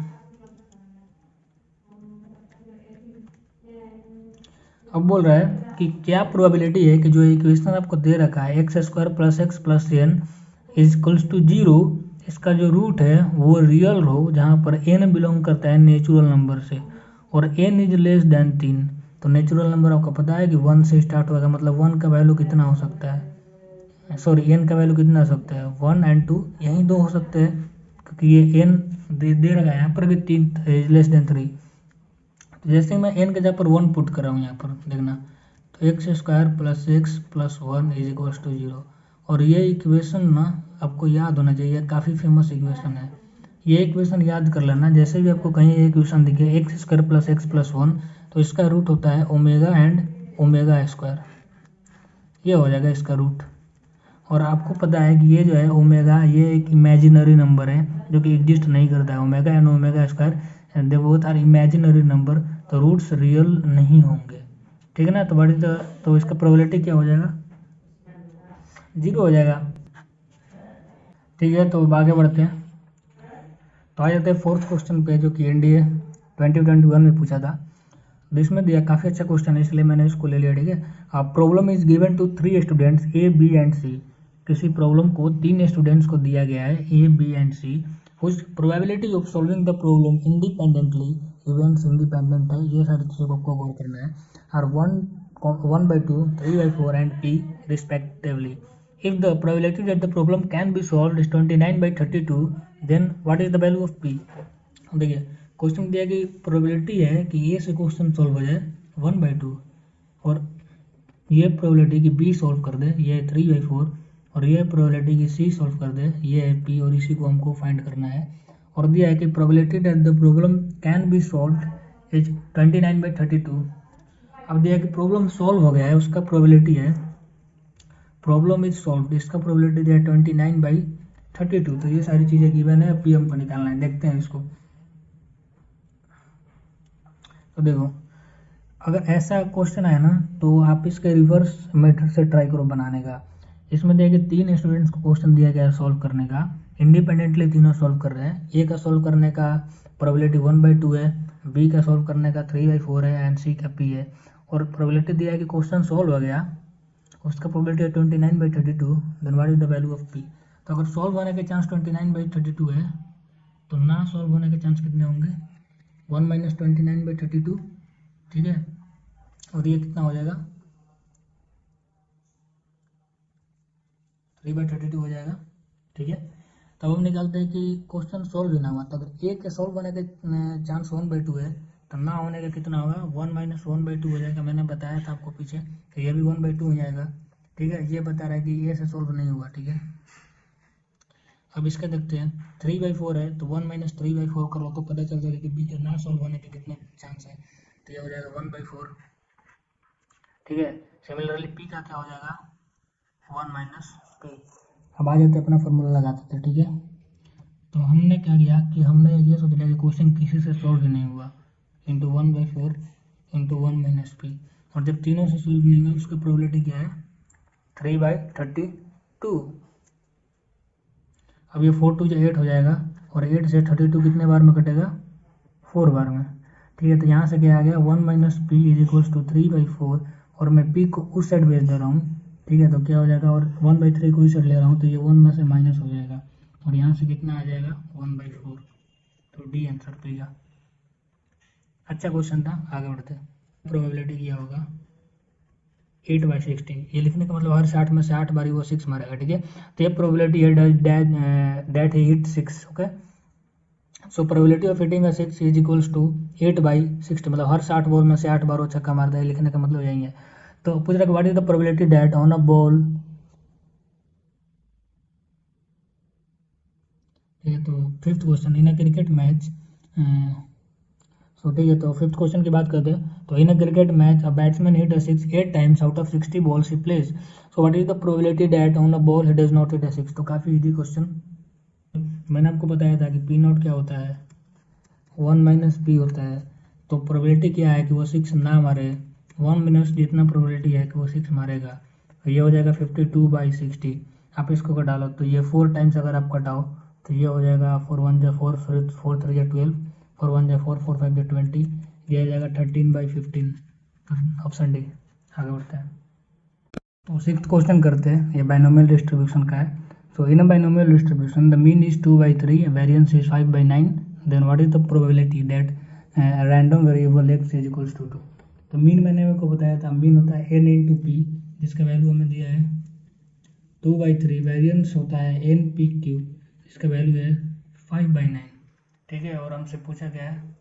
अब बोल रहा है कि क्या प्रोबेबिलिटी है कि जो इक्वेशन आपको दे रखा है x² + x + n = 0, इसका जो रूट है वो रियल हो जहाँ पर n बिलोंग करता है नेचुरल नंबर से और n इज लेस देन 3। तो नेचुरल नंबर आपको पता है कि 1 से स्टार्ट होगा, मतलब 1 का वैल्यू कितना हो सकता है, सॉरी n का वैल्यू कितना हो सकता है, 1 और 2 यही दो हो सकते हैं, क्योंकि ये n दे रखा है यहाँ पर भी 3 इज लेस देन 3। तो जैसे मैं n के जगह पर 1 पुट कर रहा हूँ यहाँ पर देखना, तो x² + x + 1 = 0। और ये इक्वेशन ना आपको याद होना चाहिए, काफ़ी फेमस इक्वेशन है। ये इक्वेशन याद कर लेना, जैसे भी आपको कहीं इक्वेशन दिखे x² + x + 1, तो इसका रूट होता है ओमेगा एंड ओमेगा², ये हो जाएगा इसका रूट। और आपको पता है कि ये जो है ओमेगा, ये एक इमेजिनरी नंबर है जो कि एग्जिस्ट नहीं करता है। Omega and omega they both are imaginary number, तो रूट्स रियल नहीं होंगे, ठीक है ना। तो इसका प्रोबेबिलिटी क्या हो जाएगा, 0 हो जाएगा, ठीक है। तो आगे बढ़ते हैं। तो आ जाते हैं फोर्थ क्वेश्चन पे जो कि एनडीए 2021 में पूछा था। इसमें दिया काफ़ी अच्छा क्वेश्चन है इसलिए मैंने इसको ले लिया, ठीक है। अब problem is given to 3 students A B and C. किसी प्रॉब्लम को 3 स्टूडेंट्स को दिया गया है A B and C, whose probability of solving the problem independently, events independent है, ये सारी चीज़ों को आपको गौर करना है, और 1/2, 3/4 and p respectively. If the probability that the problem can be solved is 29/32, then what is the value of p? देखिए क्वेश्चन दिया कि प्रोबेबिलिटी है कि ए से क्वेश्चन सॉल्व हो जाए 1/2, और ये प्रोबेबिलिटी कि बी सॉल्व कर दे ये 3/4, और ये प्रोबेबिलिटी कि सी सॉल्व कर दे ये है पी, और इसी को हमको फाइंड करना है। और दिया है कि probability that the problem can be solved is 29/32। अब दिया कि प्रॉब्लम सॉल्व हो गया है, उसका प्रोबेबिलिटी है, प्रॉब्लम इज सॉल्व, इसका प्रोबेबिलिटी दिया है 29/32। तो ये सारी चीज़ें गिवन है, पी हमको निकालना है। देखते हैं इसको। तो देखो अगर ऐसा क्वेश्चन आया ना तो आप इसके रिवर्स मेथड से ट्राई करो बनाने का। इसमें दिया कि 3 स्टूडेंट्स को क्वेश्चन दिया गया है सॉल्व करने का, इंडिपेंडेंटली तीनों सॉल्व कर रहे हैं। ए का सॉल्व करने का प्रोबेबिलिटी 1/2 है, बी का सॉल्व करने का 3/4 है, एंड सी का पी है। और प्रोबेबिलिटी दिया है कि क्वेश्चन सॉल्व हो गया, उसका प्रोबेबिलिटी है 29/32, then what is the value of P. तो अगर सॉल्व होने के चांस 29/32 है तो ना सॉल्व होने के चांस कितने होंगे, 1 - 29/32, ठीक है। और ये कितना हो जाएगा, 3/32 हो जाएगा, ठीक है। तब हम निकालते हैं कि क्वेश्चन सॉल्व ही ना हुआ, तो अगर ए के सॉल्व होने के चांस 1/2 है तो ना होने का कितना होगा, 1 - 1/2 हो जाएगा। मैंने बताया था आपको पीछे कि ये भी 1/2 हो जाएगा, ठीक है। ये बता रहा है कि ए से सॉल्व नहीं हुआ, ठीक है। अब इसका देखते हैं, 3/4 है तो 1 - 3/4 करो तो पता चल जाएगा कि बी के ना सॉल्व होने के कितने चांस है, तो ये हो जाएगा 1/4, ठीक है। सिमिलरली पी का क्या हो जाएगा, 1 - p। अब आ जाते अपना फॉर्मूला लगाते थे, ठीक है। तो हमने क्या किया कि हमने ये सोच लिया कि क्वेश्चन किसी से सॉल्व ही नहीं हुआ, इंटू 1/4 इंटू 1 - p, और जब तीनों से सॉल्व नहीं हुआ उसकी प्रोबेबिलिटी क्या है, 3/32। अब ये 4 2 8 हो जाएगा, और 8 से 32 कितने बार में कटेगा, 4 बार में, ठीक है। तो यहाँ से क्या आ गया, 1 - p इज इक्वल्स टू 3/4, और मैं p को उस साइड भेज दे रहा हूँ, ठीक है। तो क्या हो जाएगा, और 1/3 को इस साइड ले रहा हूँ तो ये 1 में से माइनस हो जाएगा, और यहाँ से कितना आ जाएगा, 1/4। तो डी आंसर p का। अच्छा क्वेश्चन था, आगे बढ़ते। प्रोबेबिलिटी क्या होगा, 8/16। ये लिखने का मतलब हर 60 में से 8 बारी वो 6 मारेगा, ठीक है। तो ये प्रोबेबिलिटी है that he hit 6, okay. So probability of hitting a 6 is equals to 8/60, मतलब हर 60 बॉल में से 8 बार वो छक्का मारता है, लिखने का मतलब यही है। तो पूछ रहा है what is the probability that on a ball, ठीक है। तो fifth question, in a cricket match, सो ठीक है। तो फिफ्थ क्वेश्चन की बात करते हैं, तो in a cricket match a batsman hit a 6 8 times out of 60 balls he plays, so what is the probability that on a ball he does not hit a 6। तो काफ़ी इजी क्वेश्चन, मैंने आपको बताया था कि पी नॉट क्या होता है, 1 - p होता है। तो प्रोबेबिलिटी क्या है कि वो 6 ना मारे, 1 मिनट जितना प्रोबेबिलिटी है कि वो 6 मारेगा, तो ये हो जाएगा 52/60। आप इसको कटा लो तो ये 4 टाइम्स अगर आप कटाओ तो ये हो जाएगा 4 1 जा 4, 4 3 जा 12, 4 1 जा 4, 4 5 जा 20, ये आ जाएगा 13/15। तो ऑप्शन डी। आगे बढ़ते हैं, तो सिक्स्थ क्वेश्चन करते हैं, ये बाइनोमियल डिस्ट्रीब्यूशन का है। So in a binomial distribution the mean is 2/3, variance is 5/9, then what is the probability that random variable x is equals to 2। तो मीन मैंने आपको बताया था, मीन होता है n इंटू पी, जिसका वैल्यू हमें दिया है 2/3, वेरिएंस होता है NPQ, इसका वैल्यू है 5/9, ठीक है। और हमसे पूछा गया है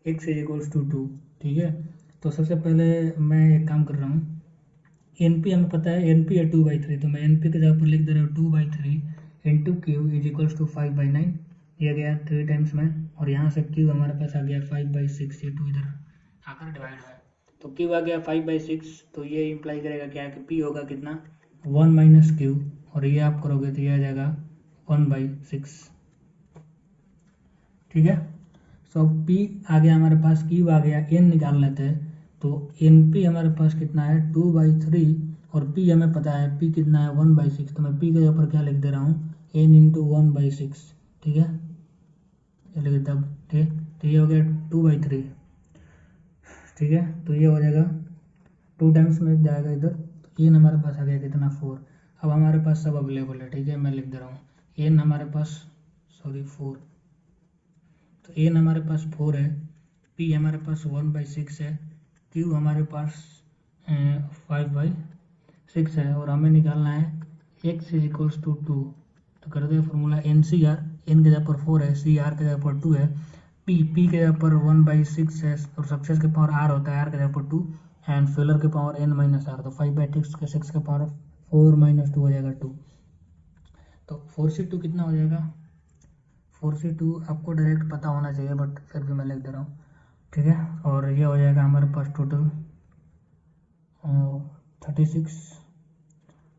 x इज इक्वल्स टू 2, ठीक है। तो सबसे पहले मैं एक काम कर रहा हूँ, एन पी हमें पता है, एन पी है 2/3, तो मैं एन पी के जगह पर लिख दे रहा हूँ 2/3 into Q is equals to 5/9, ये गया 3 टाइम्स में, और यहाँ से क्यू हमारे पास आ गया 5/6, ये 2 इधर आकर डिवाइड हुआ है, तो क्यू आ गया 5/6। तो ये इंप्लाई करेगा क्या कि पी होगा कितना, 1 - क्यू, और ये आप करोगे तो ये आ जाएगा 1/6, ठीक है। सो पी आ गया हमारे पास, क्यू आ गया, एन निकाल लेते हैं। तो एन पी हमारे पास कितना है 2/3, और पी हमें पता है पी कितना है 1/6, तो मैं पी के ऊपर क्या लिख दे रहा हूँ, एन इंटू 1/6, ठीक है। ये लिख देता हूँ, ठीक है। तो ये हो गया 2/3, ठीक है। तो ये हो जाएगा 2 टाइम्स में जाएगा इधर, तो एन हमारे पास आ गया कितना 4। अब हमारे पास सब अवेलेबल है, ठीक है, मैं लिख दे रहा हूँ एन हमारे पास 4, तो एन हमारे पास 4 है, पी हमारे पास 1/6 है, क्यू हमारे पास 5/6 है, और हमें निकालना है x इज इक्वल्स टू 2। तो कर दे formula n C r, n के जगह पर 4 है, सी आर के जगह पर 2 है, पी के जगह पर 1/6 है, और सक्सेस के पावर आर होता है, आर के जगह पर 2, एंड फेलर के पावर n माइनस आर, तो 5/6 के 6 के पावर 4 - 2 हो जाएगा 2। तो 4C2 कितना हो जाएगा? 4C2 आपको डायरेक्ट पता होना चाहिए, बट फिर भी मैं लिख दे रहा हूँ, ठीक है। और ये हो जाएगा हमारे पास टोटल 36,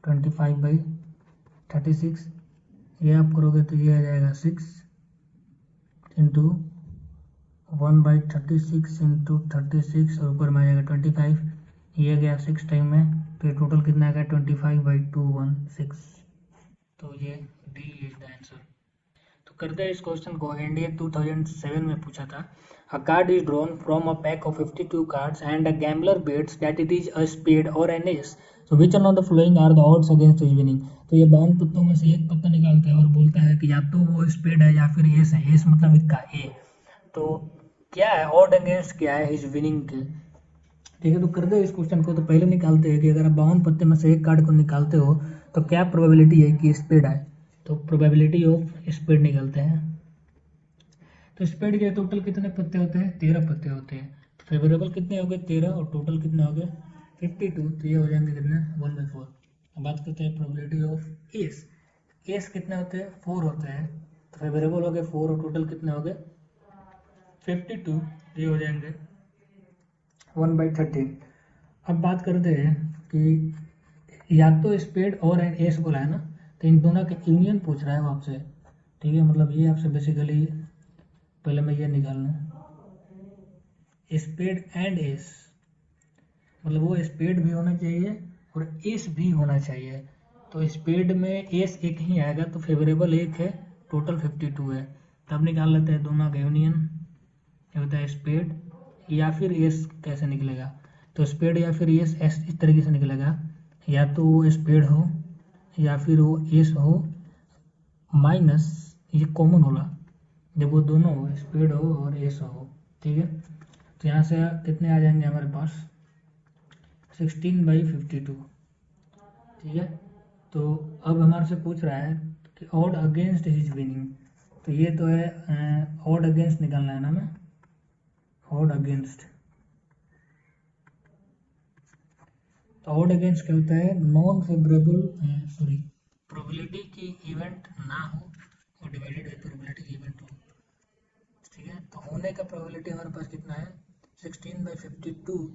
25/36, ये आप करोगे तो ये आ जाएगा 6 इंटू 1/36 इंटू 36, और ऊपर में आ जाएगा 25, ये गया 6 टाइम में, तो ये टोटल कितना आ गया 25/216। तो ये डी इज द आंसर। तो करते हैं इस क्वेश्चन को, एनडीए 2007 में पूछा था। A card is drawn from a pack of 52 cards and a gambler bets that it is a spade और an ace, so which one of the following are the odds against his winning. तो ये 52 पत्तों में से एक पत्ता निकालता है और बोलता है कि या तो वो स्पेड है या फिर एस है, एस मतलब इसका ए। तो क्या है ऑड अगेंस्ट, क्या है हिज विनिंग के, ठीक है। तो करते हैं इस क्वेश्चन को, तो पहले निकालते हैं कि अगर आप 52 पत्ते में से एक कार्ड को निकालते हो तो क्या प्रोबेबिलिटी है कि स्पेड आए। तो प्रोबेबिलिटी ऑफ स्पेड निकालते हैं। तो स्पेड के टोटल कितने पत्ते होते हैं? 13 पत्ते होते हैं। तो फेवरेबल कितने हो गए? 13, और टोटल कितने हो गए? 52। तो ये हो जाएंगे कितने? 1/4। अब बात करते हैं प्रोबेबिलिटी ऑफ एस। एस कितने होते हैं? 4 होते हैं। तो फेवरेबल हो गए 4, और टोटल कितने हो गए? 52। ये हो जाएंगे 1/13। अब बात करते हैं कि या तो स्पेड और एस बोला है ना, तो इन दोनों के यूनियन पूछ रहा है वो आपसे, ठीक है। मतलब ये आपसे बेसिकली, पहले मैं ये निकाल लूँ, स्पेड एंड एस, मतलब वो स्पेड भी होना चाहिए और एस भी होना चाहिए। तो स्पेड में एस एक ही आएगा, तो फेवरेबल एक है, टोटल 52 है। तब निकाल लेते हैं दोनों का यूनियन, ये होता है स्पेड या फिर एस। कैसे निकलेगा? तो स्पेड या फिर एस इस तरीके से निकलेगा, या तो वो स्पेड हो या फिर वो एस हो, माइनस ये कॉमन होगा जब वो दोनों हो, स्पेड हो और एस हो, ठीक है। तो यहाँ से कितने आ जाएंगे हमारे पास? 16/52, ठीक है। तो अब हमारे से पूछ रहा है कि ऑड अगेंस्ट हिज विनिंग, तो ये तो है ऑड अगेंस्ट निकालना है ना हमें, ऑड अगेंस्ट। तो ऑड अगेंस्ट क्या होता है? नॉन फेवरेबल, सॉरी, प्रोबेबिलिटी की इवेंट ना हो और डिवाइडेड बाय प्रोबेबिलिटी इवेंट हो, ठीक है। तो होने का प्रोबेबिलिटी हमारे पास कितना है? 16/52।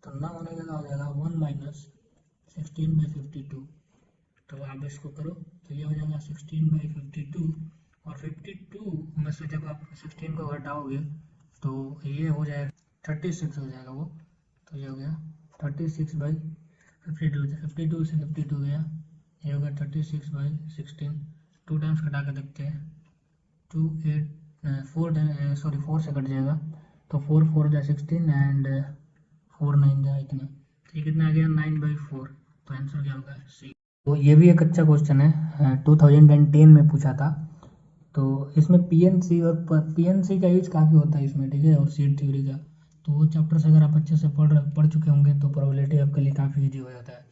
तो ना होने का हो जाएगा 1 - 16/52। तो आप इसको करो तो ये हो जाएगा 16/52, और 52 में से जब आप 16 को घटाओगे तो ये हो जाएगा 36 हो जाएगा वो। तो ये हो गया 36/52, 52 से 52 गया, ये हो गया 36/16। 2 टाइम्स घटा कर देखते हैं, 2 8 4 सॉरी 4 से कट जाएगा, तो 4 4 जा 16 एंड 4 9 जा इतना, तो ये कितना आ गया 9/4। तो आंसर क्या होगा? सी। तो ये भी एक अच्छा क्वेश्चन है, 2010 में पूछा था। तो इसमें पीएनसी और पीएनसी का यूज काफ़ी होता है इसमें, ठीक है, और सीड थ्योरी का। तो वो चैप्टर्स अगर आप अच्छे से पढ़ चुके होंगे तो प्रोबेबिलिटी आपके लिए काफ़ी ईजी हो जाता है।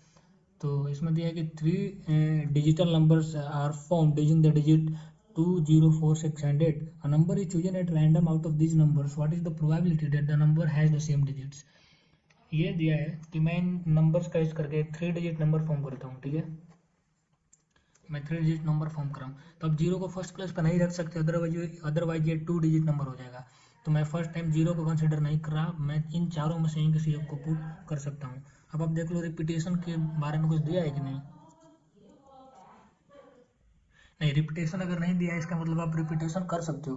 तो इसमें दिया है कि 3 digital numbers are formed using the digit 2 0 4 6 and 8. A number is chosen at random out of these numbers. What is the probability that the number has the same digits? ये दिया है कि मैं इन नंबर्स का यूज करके 3 digit number form करता हूँ, ठीक है। मैं 3 डिजिट नंबर फॉर्म कर रहा हूँ, तो अब 0 को फर्स्ट प्लेस पर नहीं रख सकते, अदरवाइज ये 2 डिजिट नंबर हो जाएगा। तो मैं फर्स्ट टाइम 0 को कंसिडर नहीं कर रहा, मैं इन चारों में से ही किसी एक को पुट कर सकता हूँ। अब आप देख लो रिपीटेशन के बारे में कुछ दिया है कि नहीं। नहीं, रिपीटेशन अगर नहीं दिया है इसका मतलब आप रिपीटेशन कर सकते हो,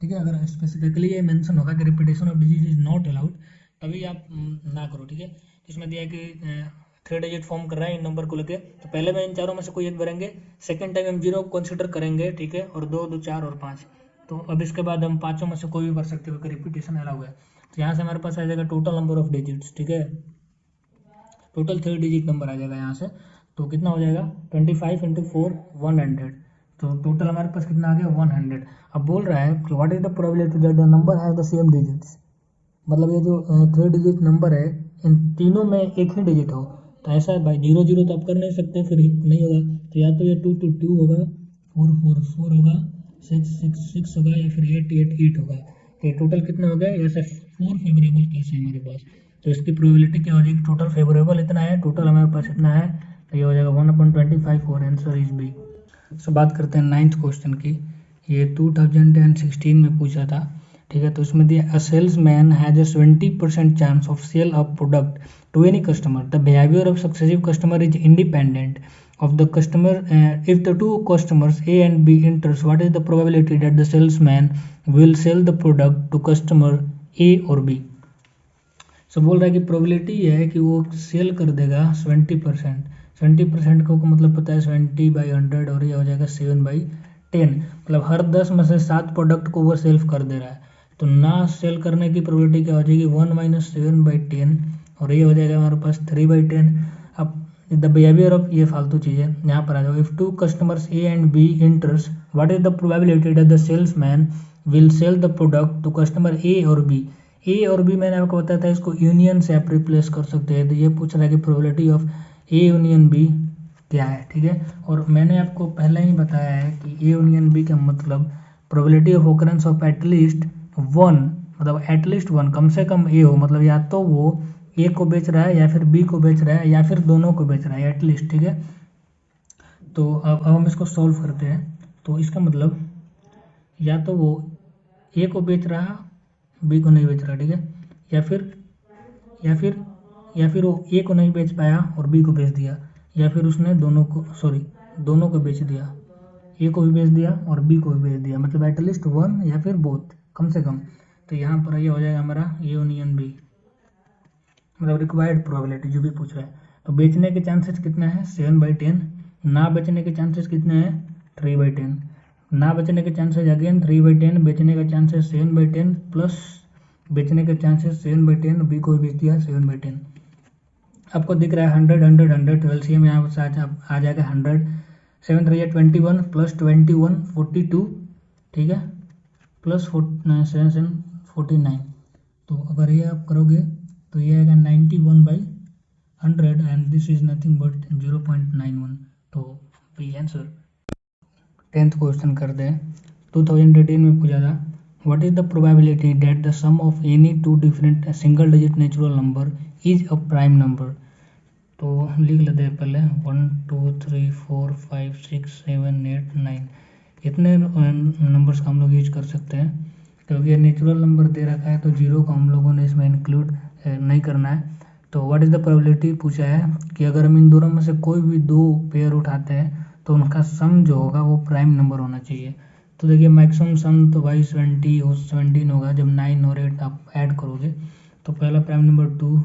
ठीक है। अगर स्पेसिफिकली ये मेंशन होगा कि repetition of digit is not allowed, तभी आप ना करो, ठीक है। इसमें दिया है कि 3 डिजिट फॉर्म कर रहा है इन नंबर को लेके, तो पहले में इन चारों में से कोई एक भरेंगे, सेकंड टाइम हम 0 को कंसिडर करेंगे, ठीक है, और 2 2 4 और 5। तो अब इसके बाद हम पाँचों में से कोई भी भर सकते हो कि रिपीटेशन अलाउ है। तो यहाँ से हमारे पास आ जाएगा टोटल नंबर ऑफ डिजिट्स, ठीक है, टोटल 3 डिजिट नंबर आ जाएगा यहाँ से। तो कितना हो जाएगा 25 इंटू 4 100, तो टोटल हमारे पास कितना आ गया 100। अब बोल रहा है कि what is the probability that the number have the same digits, मतलब ये जो 3 डिजिट नंबर है इन तीनों में एक ही डिजिट हो। तो ऐसा है भाई, 0 0 तो आप कर नहीं सकते, फिर नहीं होगा। तो या तो ये 2 2 2 होगा, 4 4 4 होगा, 6 6 6 होगा, या फिर 8 8 8 होगा। तो ये टोटल कितना हो गया, ऐसे 4 फेवरेबल केस है हमारे पास। तो इसकी प्रोबेबिलिटी क्या हो जाएगी, टोटल फेवरेबल इतना है, टोटल हमारे पास इतना है, तो ये हो जाएगा 1/25 और आंसर इज बी। सो बात करते हैं 9th क्वेश्चन की। ये 2016 में पूछा था, ठीक है। तो इसमें दिया a salesman has a 20% chance of sale a product to any customer, the behaviour of successive customer is independent of the customer. If the two customers A and B enters, what is the probability that the salesman will sell the product to customer A or B? सो बोल रहा है कि probability ये है कि वो cell कर देगा 70%। 70% को मतलब पता है 70/100, और ये हो जाएगा 7/10, मतलब हर 10 में से 7 प्रोडक्ट को वो सेल कर दे रहा है। तो ना सेल करने की प्रोबेबिलिटी क्या हो जाएगी 1 - 7/10, और ये हो जाएगा हमारे पास 3/10। अब द बिहेवियर ऑफ, ये फालतू चीज़ें यहाँ पर आ जाओ। If two customers A and B enters, what is the probability that the salesman will sell the product to customer A और बी। ए और बी मैंने आपको बताया था, इसको यूनियन से आप रिप्लेस कर सकते हैं। तो ये पूछ रहा है कि probability of A union B क्या है, ठीक है। और मैंने आपको पहले ही बताया है कि ए यूनियन बी का मतलब probability of occurrence of at least 1, मतलब एटलीस्ट 1, कम से कम ए हो, मतलब या तो वो ए को बेच रहा है या फिर बी को बेच रहा है या फिर दोनों को बेच रहा है एटलीस्ट, ठीक है। तो अब हम इसको सॉल्व करते हैं। तो इसका मतलब या तो वो ए को बेच रहा, बी को नहीं बेच रहा, ठीक है, या फिर या फिर या फिर वो ए को नहीं बेच पाया और बी को बेच दिया, या फिर उसने दोनों को बेच दिया, ए को भी बेच दिया और बी को भी बेच दिया, मतलब एटलीस्ट 1 या फिर बोथ, कम से कम। तो यहाँ पर ये हो जाएगा हमारा ए यूनियन बी, मतलब रिक्वायर्ड प्रोबेबिलिटी जो भी पूछ रहा है। तो बेचने के चांसेस कितने हैं 7/10, ना बेचने के चांसेस कितने हैं 3/10, ना बेचने के चांसेस अगेन 3/10, बेचने का चांसेस 7/10, प्लस बेचने के चांसेस 7/10, बी को भी बेच दिया 7/10। आपको दिख रहा है 100 100 100, तो एलसीएम यहाँ से आ जाएगा 100, 7 3 21 प्लस 21 42, ठीक है, प्लस 7 49। तो अगर ये आप करोगे तो ये आएगा 91/100 and this is nothing but 0.91। तो बी आंसर। 10th क्वेश्चन करते हैं। 2018 में पूछा था, what is the probability that the sum of any two different single digit natural number is a prime number. तो लिख लेते हैं पहले 1 2 3 4 5 6 7 8 9, इतने नंबर्स का हम लोग यूज कर सकते हैं, क्योंकि ये नेचुरल नंबर दे रखा है तो 0 को हम लोगों ने इसमें इंक्लूड नहीं करना है। तो व्हाट इज़ द प्रोबेबिलिटी पूछा है कि अगर हम इन दोनों में से कोई भी 2 पेयर उठाते हैं तो उनका सम जो होगा वो प्राइम नंबर होना चाहिए। तो देखिए मैक्सिमम सम तो भाई 17 होगा, जब 9 और 8 आप ऐड करोगे। तो पहला प्राइम नंबर 2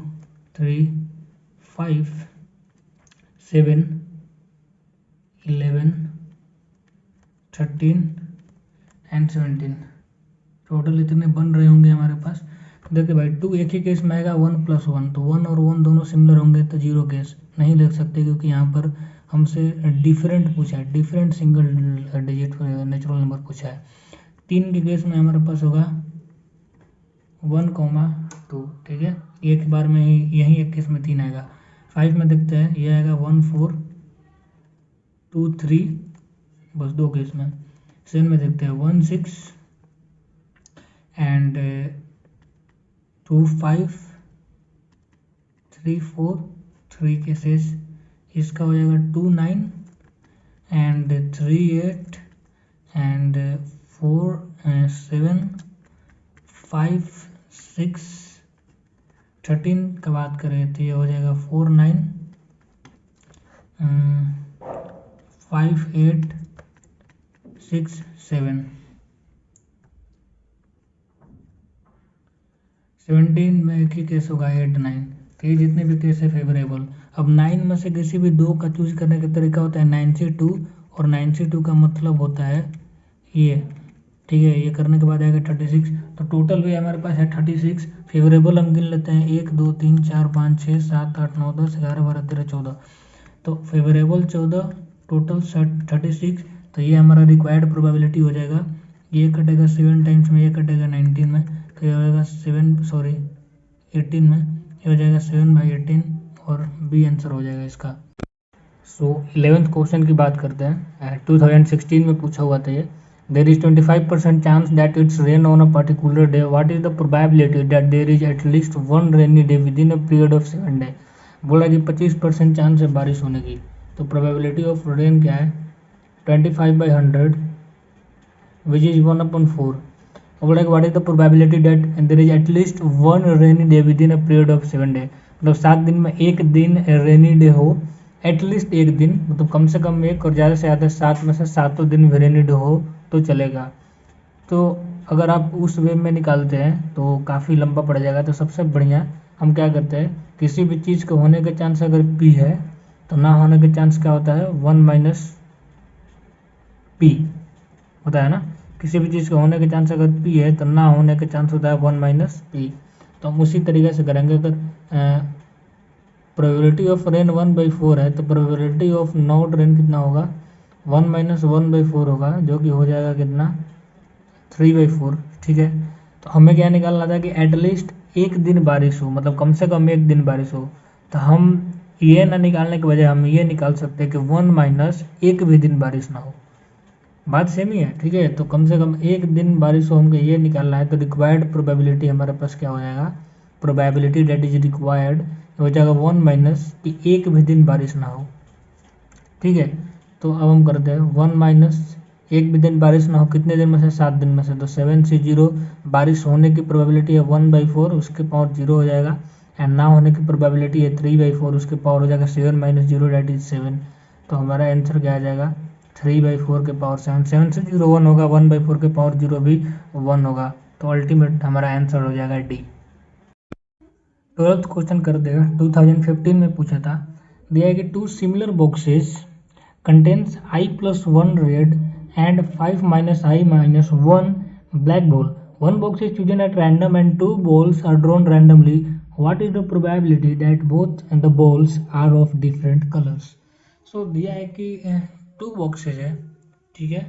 3 5 7 11 13 एंड 17, टोटल इतने बन रहे होंगे हमारे पास। देखिए भाई 2 एक ही केस में आएगा 1 + 1, तो 1 और 1 दोनों सिमिलर होंगे, तो 0 केस नहीं लिख सकते, क्योंकि यहाँ पर हमसे डिफरेंट पूछा है, different single digit natural number पूछा है। 3 के केस में हमारे पास होगा 1, 2, ठीक है, एक बार में ही यही एक केस में 3 आएगा। 5 में देखते हैं, ये आएगा 1 4 2 3, बस 2 केस में। 7 में देखते हैं 1 6 एंड 2 5 3 4, 3 केसेस। इसका हो जाएगा 2 9 एंड 3 8 एंड 4 7 5 6 13 का बात करें तो ये हो जाएगा 4 9 5 8 6 7। 17 में एक ही केस होगा 8 9, तो ये जितने भी केस है फेवरेबल। अब 9 में से किसी भी 2 का चूज करने का तरीका होता है 9 से 2, और 9 से 2 का मतलब होता है ये, ठीक है। ये करने के बाद आएगा 36, तो टोटल भी हमारे पास है 36। फेवरेबल हम गिन लेते हैं 1 2 3 4 5 6 7 8 9 10 11 12 13 14। तो फेवरेबल 14, टोटल 36। तो ये हमारा रिक्वायर्ड प्रोबेबिलिटी हो जाएगा। ये कटेगा 7 टाइम्स में, ये कटेगा 19 में, तो ये हो जाएगा 18 में, ये हो जाएगा 7/18 और बी आंसर हो जाएगा इसका। सो 11th क्वेश्चन की बात करते हैं। 2016 में पूछा हुआ था ये। There is 25% chance that it's rain on a particular day, what is the probability that there is at least one rainy day with in a period of 7 day. बोला कि 25% चांस है बारिश होने की। तो प्रोबेबिलिटी ऑफ रेन क्या है, 25/100 which is 1/4। बोला कि what is the probability that there is at least one rainy day with in a period of 7 day. मतलब 7 दिन में एक दिन रेनी डे हो, एटलीस्ट एक दिन, मतलब कम से कम एक, और ज़्यादा से ज़्यादा 7 में से 7 दिन रेनी डे हो तो चलेगा। तो अगर आप उस वे में निकालते हैं तो काफ़ी लंबा पड़ जाएगा। तो सबसे बढ़िया हम क्या करते हैं, किसी भी चीज़ के होने के चांस अगर p है तो ना होने के चांस क्या होता है, 1 - p होता है ना। किसी भी चीज़ के होने के चांस अगर p है तो ना होने के चांस होता है 1 - p। तो हम उसी तरीके से करेंगे। अगर प्रोबेबिलिटी ऑफ रेन 1/4 है तो प्रोबेबिलिटी ऑफ नॉट रेन कितना होगा, 1 - 1/4 होगा, जो कि हो जाएगा कितना, 3/4। ठीक है। तो हमें क्या निकालना था कि एटलीस्ट एक दिन बारिश हो, मतलब कम से कम एक दिन बारिश हो। तो हम ये ना निकालने के बजाय हम ये निकाल सकते हैं कि 1 - एक भी दिन बारिश ना हो। बात सेम ही है। ठीक है। तो कम से कम एक दिन बारिश हो, हमको ये निकालना है। तो रिक्वायर्ड प्रोबेबिलिटी हमारे पास क्या हो जाएगा, प्रोबेबिलिटी दैट इज रिक्वायर्ड हो जाएगा 1 - कि एक भी दिन बारिश ना हो। ठीक है। तो अब हम करते हैं 1 - एक भी दिन बारिश ना हो, कितने दिन में से, 7 दिन में से। तो 7 से 0, बारिश होने की प्रोबेबिलिटी है 1/4, उसके पावर 0 हो जाएगा। एंड ना होने की प्रोबेबिलिटी है 3/4, उसके पावर हो जाएगा 7 - 0 दैट इज 7। तो हमारा आंसर क्या आ जाएगा, 3/4 के पावर 7। 7 से 0 1 होगा, 1/4 के पावर 0 भी 1 होगा। तो अल्टीमेट हमारा आंसर हो जाएगा डी। 12th क्वेश्चन कर देगा। 2015 में पूछा था। दिया है कि 2 similar boxes contains i+1 red and 5 - i - 1 black ball. One box is chosen at random and 2 balls are drawn randomly. What is the probability that both the balls are of different colors? So दिया है कि 2 boxes है। ठीक है।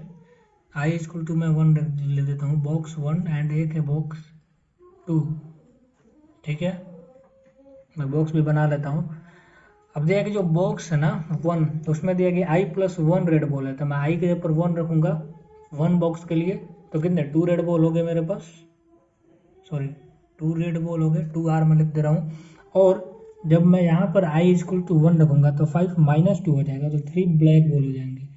i = मैं 1 ले देता हूँ, बॉक्स 1 एंड एक है बॉक्स 2। ठीक है। मैं बॉक्स भी बना लेता हूँ। अब दिया कि जो बॉक्स है ना 1, तो उसमें दिया कि i+1 रेड बॉल है। तो मैं i के जगह पर 1 रखूँगा 1 बॉक्स के लिए। तो कितने 2 रेड बॉल हो गए मेरे पास, सॉरी 2 रेड बॉल हो गए, 2r में लिख दे रहा हूँ। और जब मैं यहाँ पर i = 1 रखूँगा तो 5 - 2 हो जाएगा, तो 3 ब्लैक बॉल हो जाएंगे।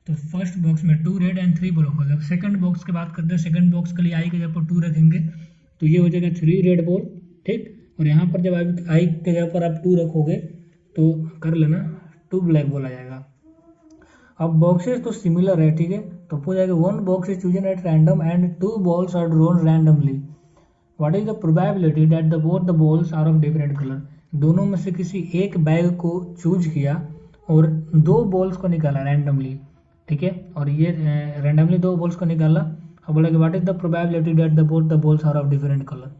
तो फर्स्ट बॉक्स में 2 रेड एंड 3 ब्लैक हो गया। सेकंड बॉक्स की बात करते हैं। सेकंड बॉक्स के लिए i के जगह पर 2 रखेंगे तो ये हो जाएगा 3 रेड बॉल। ठीक। और यहाँ पर जब i के जगह पर आप 2 रखोगे तो कर लेना 2 ब्लैक बॉल आ जाएगा। अब बॉक्सेस तो सिमिलर है। ठीक है। तो हो जाएगा 1 box is chosen at random and 2 balls are drawn randomly. What is the probability that the both the balls are of different colour. दोनों में से किसी एक बैग को चूज किया और 2 बॉल्स को निकाला रैंडमली। ठीक है। और ये रैंडमली 2 बॉल्स को निकाला। अब बोला कि what is the probability that the both the balls are of different colour.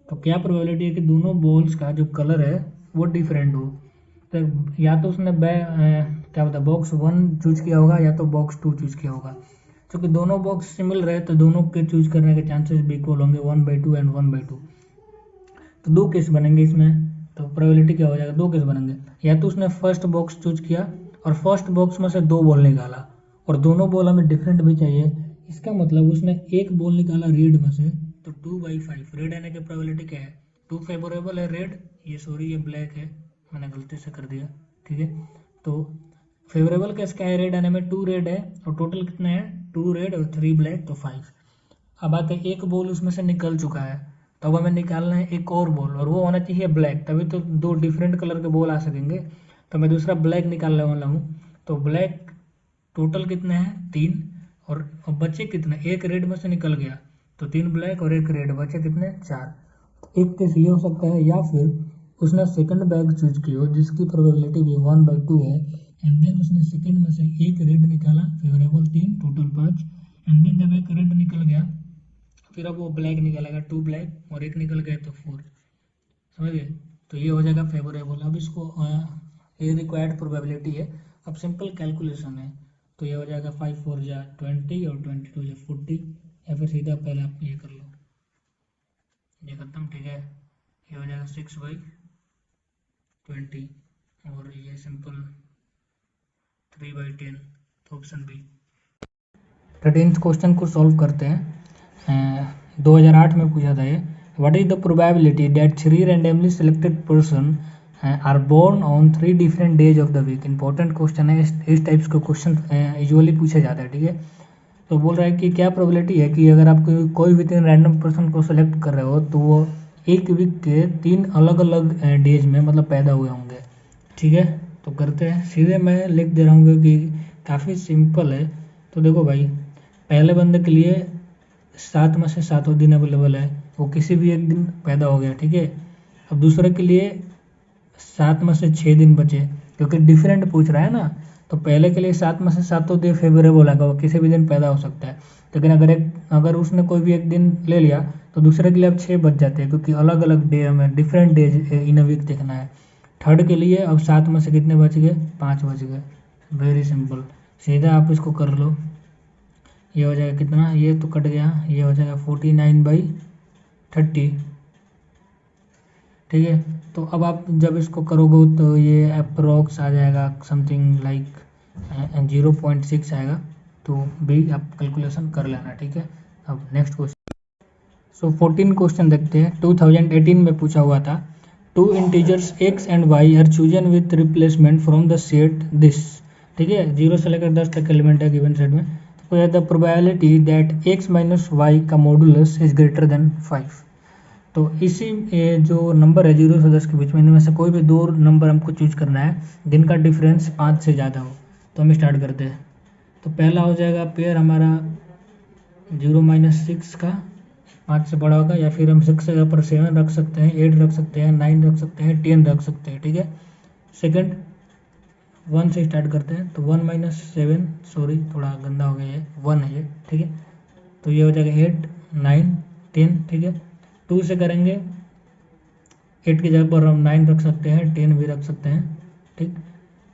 तो क्या प्रोबेबिलिटी है कि दोनों बॉल्स का जो कलर है वो डिफरेंट हो। तो या तो उसने क्या होता है बॉक्स 1 चूज किया होगा या तो बॉक्स 2 चूज किया होगा। क्योंकि दोनों बॉक्स सिमिलर है तो दोनों के चूज करने के चांसेस भी इक्वल होंगे, 1/2 एंड 1/2। तो 2 केस बनेंगे इसमें। तो प्रोबेबिलिटी क्या हो जाएगा, 2 केस बनेंगे। या तो उसने फर्स्ट बॉक्स चूज किया और फर्स्ट बॉक्स में से 2 बॉल निकाला और दोनों बॉल हमें डिफरेंट भी चाहिए। इसका मतलब उसने एक बॉल निकाला रेड में से, तो 2/5 रेड आने की प्रोबेबिलिटी क्या है, 2 फेवरेबल है रेड, ये सॉरी ये ब्लैक है, मैंने गलती से कर दिया। ठीक है। तो फेवरेबल केस क्या है, रेड आने में 2 रेड है और टोटल कितना है 2 रेड और 3 ब्लैक, तो 5। अब आते हैं एक बॉल उसमें से निकल चुका है तो अब हमें निकालना है एक और बॉल और वो होना चाहिए ब्लैक, तभी तो 2 डिफरेंट कलर के बॉल आ सकेंगे। तो मैं दूसरा ब्लैक निकालने वाला हूँ। तो ब्लैक टोटल कितने हैं 3 और अब बचे कितने, एक रेड में से निकल गया तो 3 ब्लैक और एक रेड, बचे कितने 4। एक केस ये हो सकता है या फिर उसने सेकंड बैग चूज की हो जिसकी प्रोबेबिलिटी भी 1/2 है एंड देन उसने सेकंड में से एक रेड निकाला फेवरेबल 3 टोटल 5 एंड देन जब एक रेड निकल गया फिर अब वो ब्लैक निकलेगा, 2 ब्लैक और एक निकल गया तो 4, समझ गए। तो ये हो जाएगा फेवरेबल। अब इसको ये रिक्वायर्ड प्रोबेबिलिटी है, अब सिंपल कैलकुलेशन है। तो ये हो जाएगा 5 4 जा 20 और 22 जा 40, या फिर सीधा पहले आप ये कर लो, ये खत्म, ठीक है। ये हो जाएगा 6/20 और ये सिंपल 3/10, तो ऑप्शन बी। 13th क्वेश्चन को सॉल्व करते हैं। 2008 में पूछा था ये। What is the probability that 3 randomly selected person are born on 3 different days of the week. Important question है, इस टाइप्स के क्वेश्चन यूजुअली पूछे जाते हैं, ठीक है। तो बोल रहा है कि क्या प्रोबेबिलिटी है कि अगर आप कोई भी 3 रैंडम पर्सन को सेलेक्ट कर रहे हो तो वो एक वीक के 3 अलग अलग डेज में मतलब पैदा हुए होंगे, ठीक है। तो करते हैं, सीधे मैं लिख दे रहा हूँ क्योंकि काफ़ी सिंपल है। तो देखो भाई, पहले बंदे के लिए 7 में से 7 दिन अवेलेबल है, वो किसी भी एक दिन पैदा हो गया, ठीक है। अब दूसरे के लिए 7 में से 6 दिन बचे, क्योंकि डिफरेंट पूछ रहा है ना। तो पहले के लिए 7 में से 7 दिन फेवरेबल है, वो किसी भी दिन पैदा हो सकता है। लेकिन अगर उसने कोई भी एक दिन ले लिया तो दूसरे के लिए अब 6 बच जाते हैं, क्योंकि अलग अलग डे में different days in a week देखना है। थर्ड के लिए अब 7 में से कितने बच गए, 5 बच गए। वेरी सिंपल, सीधा आप इसको कर लो। ये हो जाएगा कितना, ये तो कट गया, ये हो जाएगा 49/30, ठीक है। तो अब आप जब इसको करोगे तो ये अप्रोक्स आ जाएगा समथिंग लाइक 0.6 आएगा। तो भी आप कैलकुलेशन कर लेना, ठीक है। अब नेक्स्ट क्वेश्चन। सो 14 क्वेश्चन देखते हैं। 2018 में पूछा हुआ था, 2 integers x and y are chosen with replacement from the set this, ठीक है। 0 से लेकर 10 तक एलिमेंट है गिवन सेट में। तो the probability that x minus Y का मॉडुलस इज ग्रेटर देन 5। तो इसी जो नंबर है 0 से 10 के बीच में, इनमें से कोई भी 2 नंबर हमको चूज करना है जिनका डिफरेंस 5 से ज़्यादा हो। तो हम स्टार्ट करते हैं। तो पहला हो जाएगा पेयर हमारा 0-6 का, 5 से बड़ा होगा, या फिर हम 6 से पर 7 रख सकते हैं, 8 रख सकते हैं, 9 रख सकते हैं, 10 रख सकते हैं, ठीक है। सेकंड 1 से स्टार्ट करते हैं। तो 1-7, सॉरी थोड़ा गंदा हो गया, ये 1 है ये, ठीक है। तो ये हो जाएगा 8 9 10, ठीक है। 2 से करेंगे, 8 की जगह पर हम 9 रख सकते हैं, 10 भी रख सकते हैं, ठीक।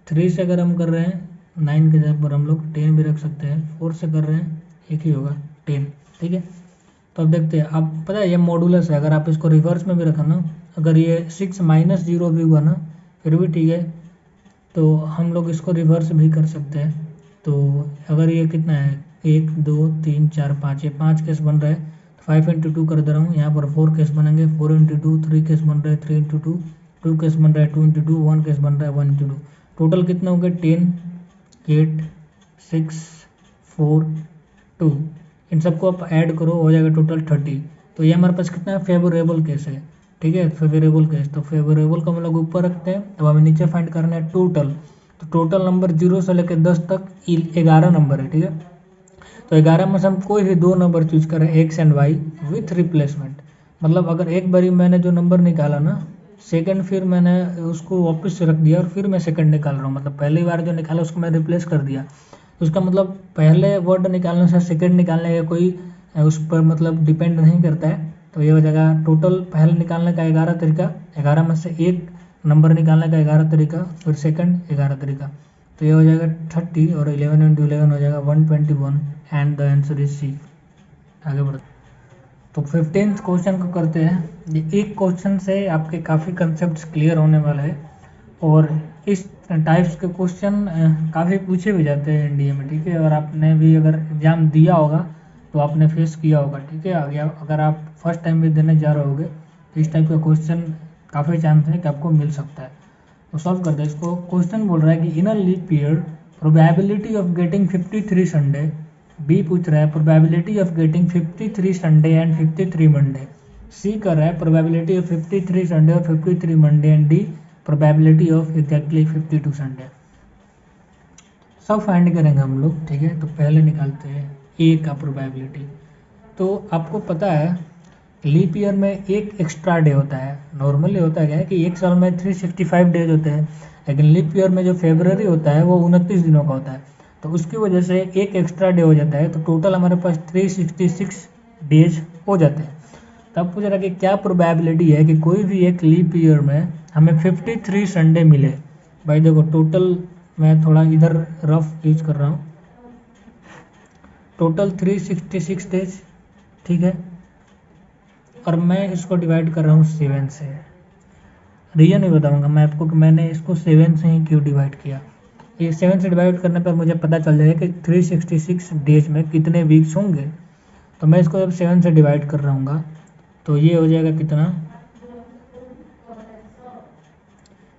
3 से अगर हम कर रहे हैं 9 की जगह पर हम लोग 10 भी रख सकते हैं। 4 से कर रहे हैं एक ही होगा 10, ठीक है। तो अब देखते हैं, आप पता है ये मॉडुलस है, अगर आप इसको रिवर्स में भी रखा ना, अगर ये 6 - 0 भी हुआ ना फिर भी ठीक है। तो हम लोग इसको रिवर्स भी कर सकते हैं। तो अगर ये कितना है, 1 2 3 4 5, ये 5 केस बन रहा है। 5 × 2 कर दे रहा हूँ, यहाँ पर 4 केस बनेंगे। 4 × 2 3 केस बन रहा है, 3 × 2 2 केस बन रहा है, 2 × 2 1 केस बन रहा है, 1 × 2 टोटल कितना हो गया, 10 8 6 4 2। इन सबको आप ऐड करो, हो जाएगा टोटल 30। तो ये हमारे पास कितना है, फेवरेबल केस है, ठीक है। फेवरेबल केस, तो फेवरेबल को हम लोग ऊपर रखते हैं। अब हमें नीचे फाइंड करना है टोटल। तो टोटल नंबर 0 से लेकर 10 तक 11 नंबर है, ठीक है। तो 11 में से हम कोई भी 2 नंबर चूज करें, X and Y with replacement. मतलब अगर एक बारी मैंने जो नंबर निकाला ना सेकंड, फिर मैंने उसको वापस से रख दिया और फिर मैं सेकंड निकाल रहा हूँ, मतलब पहली बार जो निकाला उसको मैं रिप्लेस कर दिया। तो उसका मतलब पहले वर्ड निकालने से सेकंड निकालने का कोई उस पर मतलब डिपेंड नहीं करता है। तो ये हो जाएगा टोटल पहले निकालने का 11 तरीका, 11 में से एक नंबर निकालने का 11 तरीका, फिर सेकंड 11 तरीका। तो ये हो जाएगा 30 और 11 × 11 हो जाएगा 121 and the answer is C. आगे बढ़ते तो 15th क्वेश्चन को करते हैं। ये एक क्वेश्चन से आपके काफ़ी कंसेप्ट क्लियर होने वाले हैं और इस टाइप्स के क्वेश्चन काफ़ी पूछे भी जाते हैं एनडीए में, ठीक है। और आपने भी अगर एग्ज़ाम दिया होगा तो आपने फेस किया होगा, ठीक है। आगे अगर आप फर्स्ट टाइम भी देने जा रहे होगे तो इस टाइप का क्वेश्चन काफ़ी चांस है कि आपको मिल सकता है। तो सॉल्व करते हैं इसको। क्वेश्चन बोल रहा है कि in a leap year probability of getting 53 Sunday, B पूछ रहा है probability of getting 53 Sunday and 53 Monday, C कर रहा है प्रोबेबिलिटी ऑफ 53 संडे और 53 Monday, and D probability of exactly 52 Sunday. सब फाइंड करेंगे हम लोग, ठीक है। तो पहले निकालते हैं ए का प्रोबेबिलिटी। तो आपको पता है लीप ईयर में एक एक्स्ट्रा डे होता है। नॉर्मली होता है क्या है कि एक साल में 365 डेज होते हैं, लेकिन लीप ईयर में जो फरवरी होता है वो 29 दिनों का होता है। तो उसकी वजह से एक एक्स्ट्रा डे हो जाता है, तो टोटल हमारे पास 366 डेज हो जाते हैं। तब पूछ रहा कि क्या प्रोबेबिलिटी है कि कोई भी एक लीप ईयर में हमें 53 संडे मिले। भाई देखो टोटल मैं थोड़ा इधर रफ यूज कर रहा हूँ, टोटल 366 डेज, ठीक है, और मैं इसको डिवाइड कर रहा हूँ 7 से। रीजन भी बताऊंगा मैं आपको कि मैंने इसको 7 से ही क्यों डिवाइड किया। ये 7 से डिवाइड करने पर मुझे पता चल जाएगा कि 366 डेज में कितने वीक्स होंगे। तो मैं इसको जब 7 से डिवाइड कर रहा हूँ तो ये हो जाएगा कितना,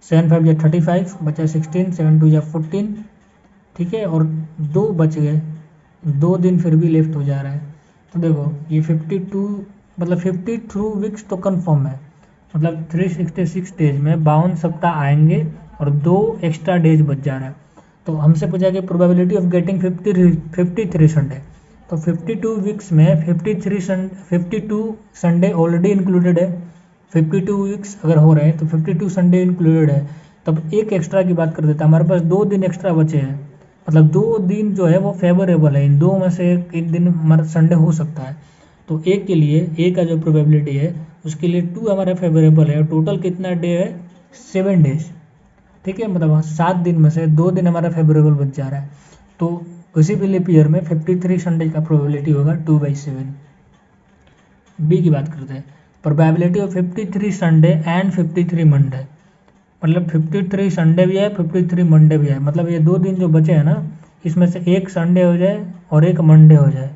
7 5 या 35, बचा 16, 7 2 या 14, ठीक है, और 2 बच गए, 2 दिन फिर भी लेफ्ट हो जा रहा है। तो देखो ये 52 मतलब 52 वीक्स तो कन्फर्म है, मतलब 366 डेज में 52 सप्ताह आएंगे और 2 एक्स्ट्रा डेज बच जा रहा है। तो हमसे पूछा कि प्रोबेबिलिटी ऑफ गेटिंग 53 संडे, तो 52 वीक्स में 52 संडे ऑलरेडी इंक्लूडेड है। 52 वीक्स अगर हो रहे हैं तो 52 संडे इंक्लूडेड है। तब एक एक्स्ट्रा की बात कर देते हैं, हमारे पास 2 दिन एक्स्ट्रा बचे हैं, मतलब 2 दिन जो है वो फेवरेबल है, इन 2 में से एक दिन हमारा संडे हो सकता है। तो एक के लिए ए का जो प्रोबेबिलिटी है उसके लिए 2 हमारा फेवरेबल है, और टोटल कितना डे है, 7 डेज, ठीक है, मतलब 7 दिन में से 2 दिन हमारा फेवरेबल बच जा रहा है। तो किसी भी लीप ईयर में 53 संडे का प्रोबेबिलिटी होगा 2/7। बी की बात करते हैं, probability of 53 Sunday and 53 Monday, मतलब 53 संडे भी है 53 मंडे भी है, मतलब ये 2 दिन जो बचे हैं ना, इसमें से एक संडे हो जाए और एक मंडे हो जाए।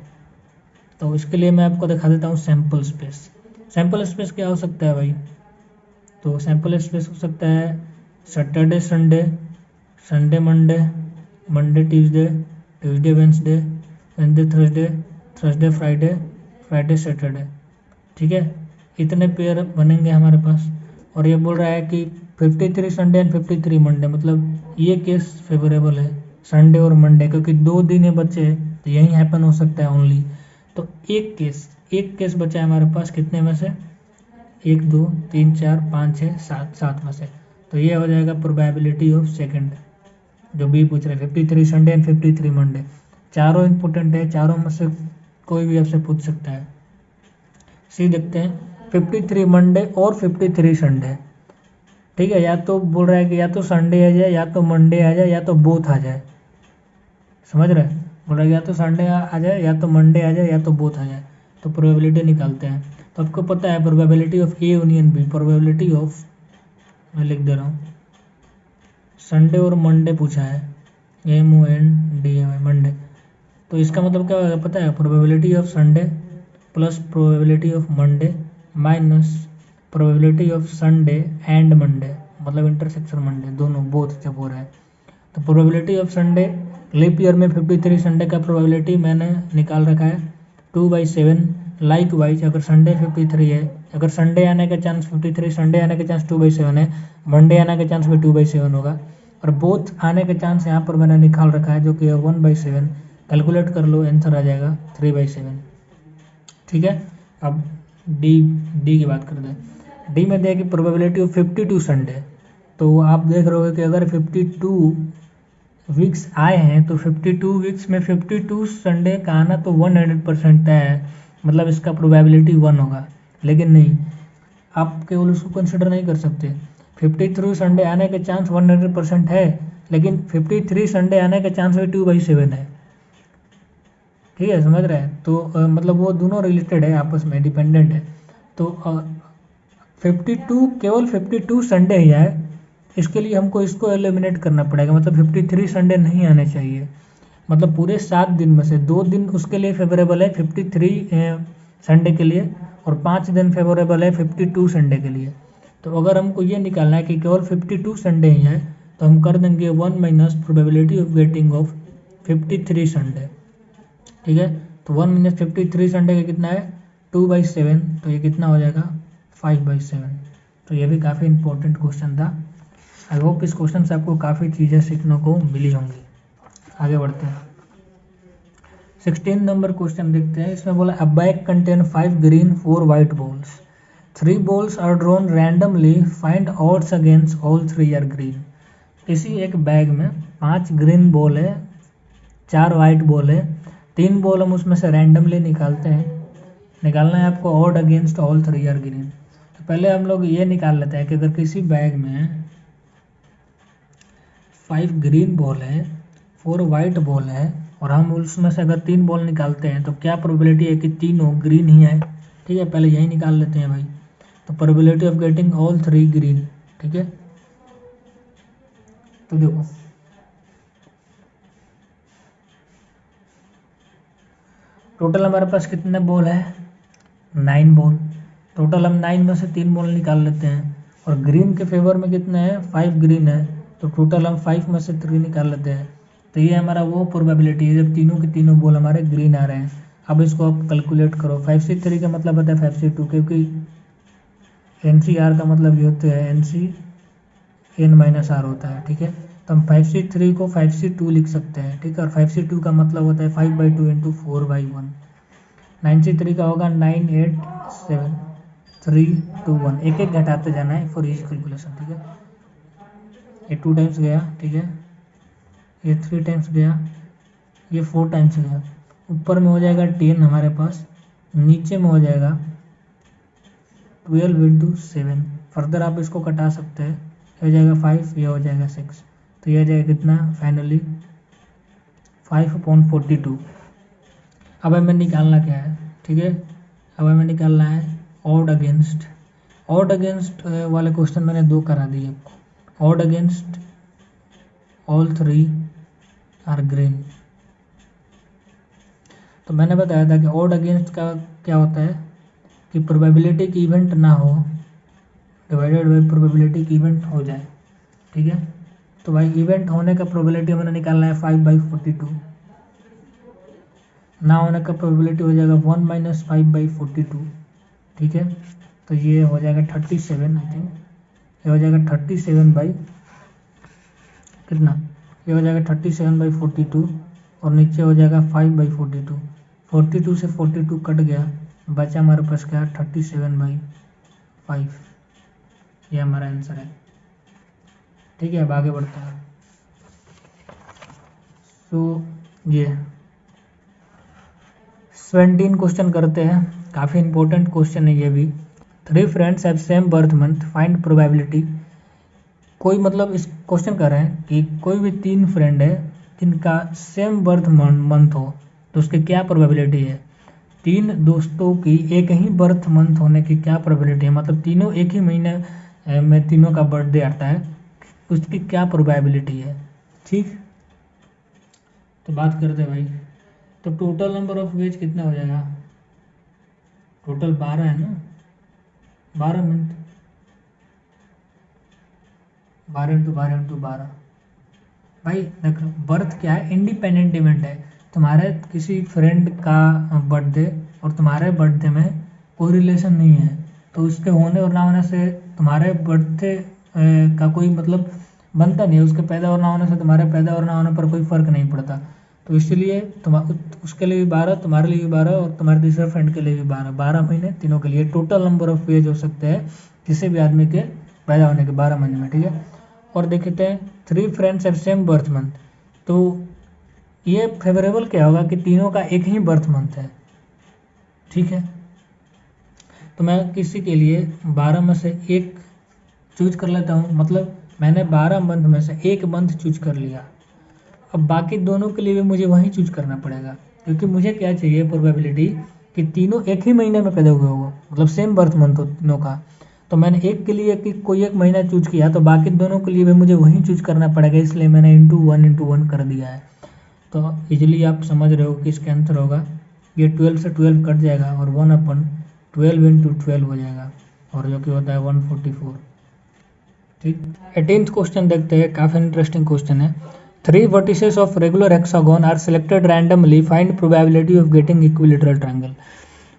तो इसके लिए मैं आपको दिखा देता हूँ सैम्पल स्पेस। सैम्पल स्पेस क्या हो सकता है भाई, तो सैम्पल स्पेस हो सकता है Saturday Sunday, Sunday Monday, Monday Tuesday, Tuesday Wednesday, Wednesday Thursday, Thursday Friday, Friday Saturday, ठीक है, इतने पेयर बनेंगे हमारे पास। और ये बोल रहा है कि 53 संडे एंड 53 मंडे, मतलब ये केस फेवरेबल है संडे और मंडे, क्योंकि 2 दिन ही बचे हैं तो यही हैपन हो सकता है ओनली। तो एक केस बचा है हमारे पास, कितने में से, 1 2 3 4 5 6 7 7 में से। तो ये हो जाएगा प्रोबेबिलिटी ऑफ सेकंड, जो बी पूछ रहे 53 संडे एंड 53 मंडे। चारों इंपॉर्टेंट है, चारों में से कोई भी आपसे पूछ सकता है। सी देखते हैं, 53 मंडे और 53 संडे, ठीक है, या तो बोल रहा है कि या तो संडे आ जाए या तो मंडे आ जाए या तो बोथ आ जाए, समझ रहे हैं, बोल रहा है या तो संडे आ जाए या तो मंडे आ जाए या तो बोथ आ जाए। तो प्रोबेबिलिटी निकालते हैं। तो आपको पता है probability of A union B, probability of, मैं लिख दे रहा हूँ, संडे और मंडे पूछा है, MONDE मंडे, तो इसका मतलब क्या होगा पता है, probability of Sunday plus probability of Monday minus probability of Sunday and Monday, मतलब इंटरसेक्शन मंडे, दोनों बोथ जब हो रहा है। तो probability of Sunday leap year में 53 संडे का प्रोबेबिलिटी मैंने निकाल रखा है 2/7। लाइक वाइज अगर संडे 53 है, अगर संडे आने का चांस 53, संडे आने का चांस 2/7 है, मंडे आने का चांस भी 2/7 होगा, और बोथ आने का चांस यहाँ पर मैंने निकाल रखा है जो कि 1/7। कैलकुलेट कर लो, आंसर आ जाएगा 3/7, ठीक है। अब डी की बात करते हैं। डी में दिया कि प्रोबेबिलिटी ऑफ 52 संडे, तो आप देख रहे हो कि अगर 52 वीक्स आए हैं तो 52 वीक्स में 52 संडे का आना तो 100% है, मतलब इसका प्रोबेबिलिटी 1 होगा। लेकिन नहीं, आप केवल उसको कंसिडर नहीं कर सकते, 53 संडे आने के चांस 100% है, लेकिन 53 संडे आने का चांस भी 2/7 है, ठीक है, समझ रहे हैं। तो मतलब वो दोनों रिलेटेड है, आपस में डिपेंडेंट है। तो 52 केवल 52 संडे ही है, इसके लिए हमको इसको एलिमिनेट करना पड़ेगा, मतलब 53 संडे नहीं आने चाहिए, मतलब पूरे 7 दिन में से 2 दिन उसके लिए फेवरेबल है 53 संडे के लिए, और 5 दिन फेवरेबल है 52 संडे के लिए। तो अगर हमको ये निकालना है कि केवल 52 संडे ही है, तो हम कर देंगे 1 minus probability of getting off 53 Sunday, ठीक है। तो 1 माइनस 53 संडे का कितना है 2/7, तो ये कितना हो जाएगा 5/7। तो ये भी काफ़ी इंपॉर्टेंट क्वेश्चन था। आई होप इस क्वेश्चन से आपको काफ़ी चीज़ें सीखने को मिली होंगी। आगे बढ़ते हैं, 16 नंबर क्वेश्चन देखते हैं। इसमें बोला a bag contain 5 green 4 white balls, 3 balls are drawn randomly, find odds against all 3 are green. किसी एक बैग में 5 ग्रीन बॉल है, 4 वाइट बॉल है, 3 बॉल हम उसमें से रैंडमली निकालते हैं। निकालना है आपको odd against all 3 are green. तो पहले हम लोग ये निकाल लेते हैं कि अगर किसी बैग में 5 ग्रीन बॉल है, 4 वाइट बॉल है और हम उसमें से अगर 3 बॉल निकालते हैं तो क्या प्रोबेबिलिटी है कि तीनों ग्रीन ही है। ठीक है, पहले यही निकाल लेते हैं भाई। तो probability of getting all 3 green. ठीक है, तो देखो टोटल हमारे पास कितने बॉल है, 9 बॉल। टोटल हम 9 में से 3 बॉल निकाल लेते हैं और ग्रीन के फेवर में कितने हैं, 5 ग्रीन है, तो टोटल हम 5 में से 3 निकाल लेते हैं। तो ये हमारा वो प्रोबेबिलिटी है जब तीनों के तीनों बॉल हमारे ग्रीन आ रहे हैं। अब इसको आप कैलकुलेट करो। 5C3 का मतलब होता है 5C2, क्योंकि NCR का मतलब ये होता है NC N-R होता है। ठीक है, तो हम 5C3 को 5C2 लिख सकते हैं। ठीक है, और 5C2 का मतलब होता है 5/2 इंटू 4/1। 9C3 का होगा 9, 8, 7, 3, 2, 1। एक एक घटाते जाना है फॉर इज कैलकुलेशन। ठीक है, ये 2 टाइम्स गया, ठीक है, ये 3 टाइम्स गया, ये 4 टाइम्स गया। ऊपर में हो जाएगा 10 हमारे पास, नीचे में हो जाएगा 12 इंटू 7। फर्दर आप इसको कटा सकते हैं, ये हो जाएगा 5, ये हो जाएगा 6, तो ये हो जाएगा कितना फाइनली 5/42। अब हमें निकालना क्या है, ठीक है, अब हमें निकालना है ऑड अगेंस्ट। ऑड अगेंस्ट वाले क्वेश्चन मैंने 2 करा दिए आपको। Odd against all 3 are green. तो मैंने बताया था कि ऑड अगेंस्ट का क्या होता है कि प्रोबेबिलिटी की इवेंट ना हो डिवाइडेड बाई प्रोबेबिलिटी की इवेंट हो जाए। ठीक है, तो भाई इवेंट होने का प्रोबेबिलिटी मैंने निकालना है 5/42, ना होने का प्रोबेबिलिटी हो जाएगा 1 - 5/42। ठीक है, तो ये हो जाएगा 37, आई थिंक ये हो जाएगा 37 बाई कितना, ये हो जाएगा 37/42 और नीचे हो जाएगा 5/42। 42 से 42 कट गया, बचा हमारे पास क्या 37/5। ये हमारा आंसर है। ठीक है, अब आगे बढ़ते हैं। तो ये 17 क्वेश्चन करते हैं, काफ़ी इंपॉर्टेंट क्वेश्चन है ये भी। 3 friends have same birth month, find probability. कोई मतलब इस क्वेश्चन कर रहे हैं कि कोई भी 3 फ्रेंड है जिनका सेम बर्थ मंथ हो तो उसकी क्या प्रोबेबिलिटी है। 3 दोस्तों की एक ही बर्थ मंथ होने की क्या प्रोबेबिलिटी है, मतलब तीनों एक ही महीने में तीनों का बर्थडे आता है, उसकी क्या प्रोबेबिलिटी है। ठीक, तो बात करते हैं भाई। तो टोटल नंबर ऑफ वेज कितना हो जाएगा, टोटल 12 है ना, 12 मंथ, 12 × 12 × 12। भाई देखो बर्थ क्या है, इंडिपेंडेंट इवेंट है। तुम्हारे किसी फ्रेंड का बर्थडे और तुम्हारे बर्थडे में कोई रिलेशन नहीं है, तो उसके होने और ना होने से तुम्हारे बर्थडे का कोई मतलब बनता नहीं है। उसके पैदा और ना होने से तुम्हारे पैदा और ना होने पर कोई फर्क नहीं पड़ता। तो इसलिए उसके लिए भी 12, तुम्हारे लिए भी 12 और तुम्हारे दूसरे फ्रेंड के लिए भी 12, 12 महीने तीनों के लिए। टोटल नंबर ऑफ वेज हो सकते हैं किसी भी आदमी के पैदा होने के 12 महीने में। ठीक है, और देखते हैं 3 friends have same birth month. तो ये फेवरेबल क्या होगा कि तीनों का एक ही बर्थ मंथ है। ठीक है, तो मैं किसी के लिए 12 में से एक चूज कर लेता हूँ, मतलब मैंने 12 मंथ में से एक मंथ चूज कर लिया। अब बाकी दोनों के लिए भी मुझे वही चूज करना पड़ेगा, क्योंकि मुझे क्या चाहिए प्रोबेबिलिटी कि तीनों एक ही महीने में पैदा हुए हो, मतलब सेम बर्थ मंथ हो तीनों का। तो मैंने एक के लिए कि कोई एक महीना चूज किया, तो बाकी दोनों के लिए भी मुझे वही चूज करना पड़ेगा, इसलिए मैंने ×1 कर दिया है। तो इजीली आप समझ रहे हो कि इसका आंसर होगा ये 12 से 12 कट जाएगा और 1/12 × 12 हो जाएगा, और जो कि होता है 144। ठीक, 18th क्वेश्चन देखते हैं, काफ़ी इंटरेस्टिंग क्वेश्चन है। 3 vertices of regular hexagon are selected randomly, find probability of getting equilateral triangle।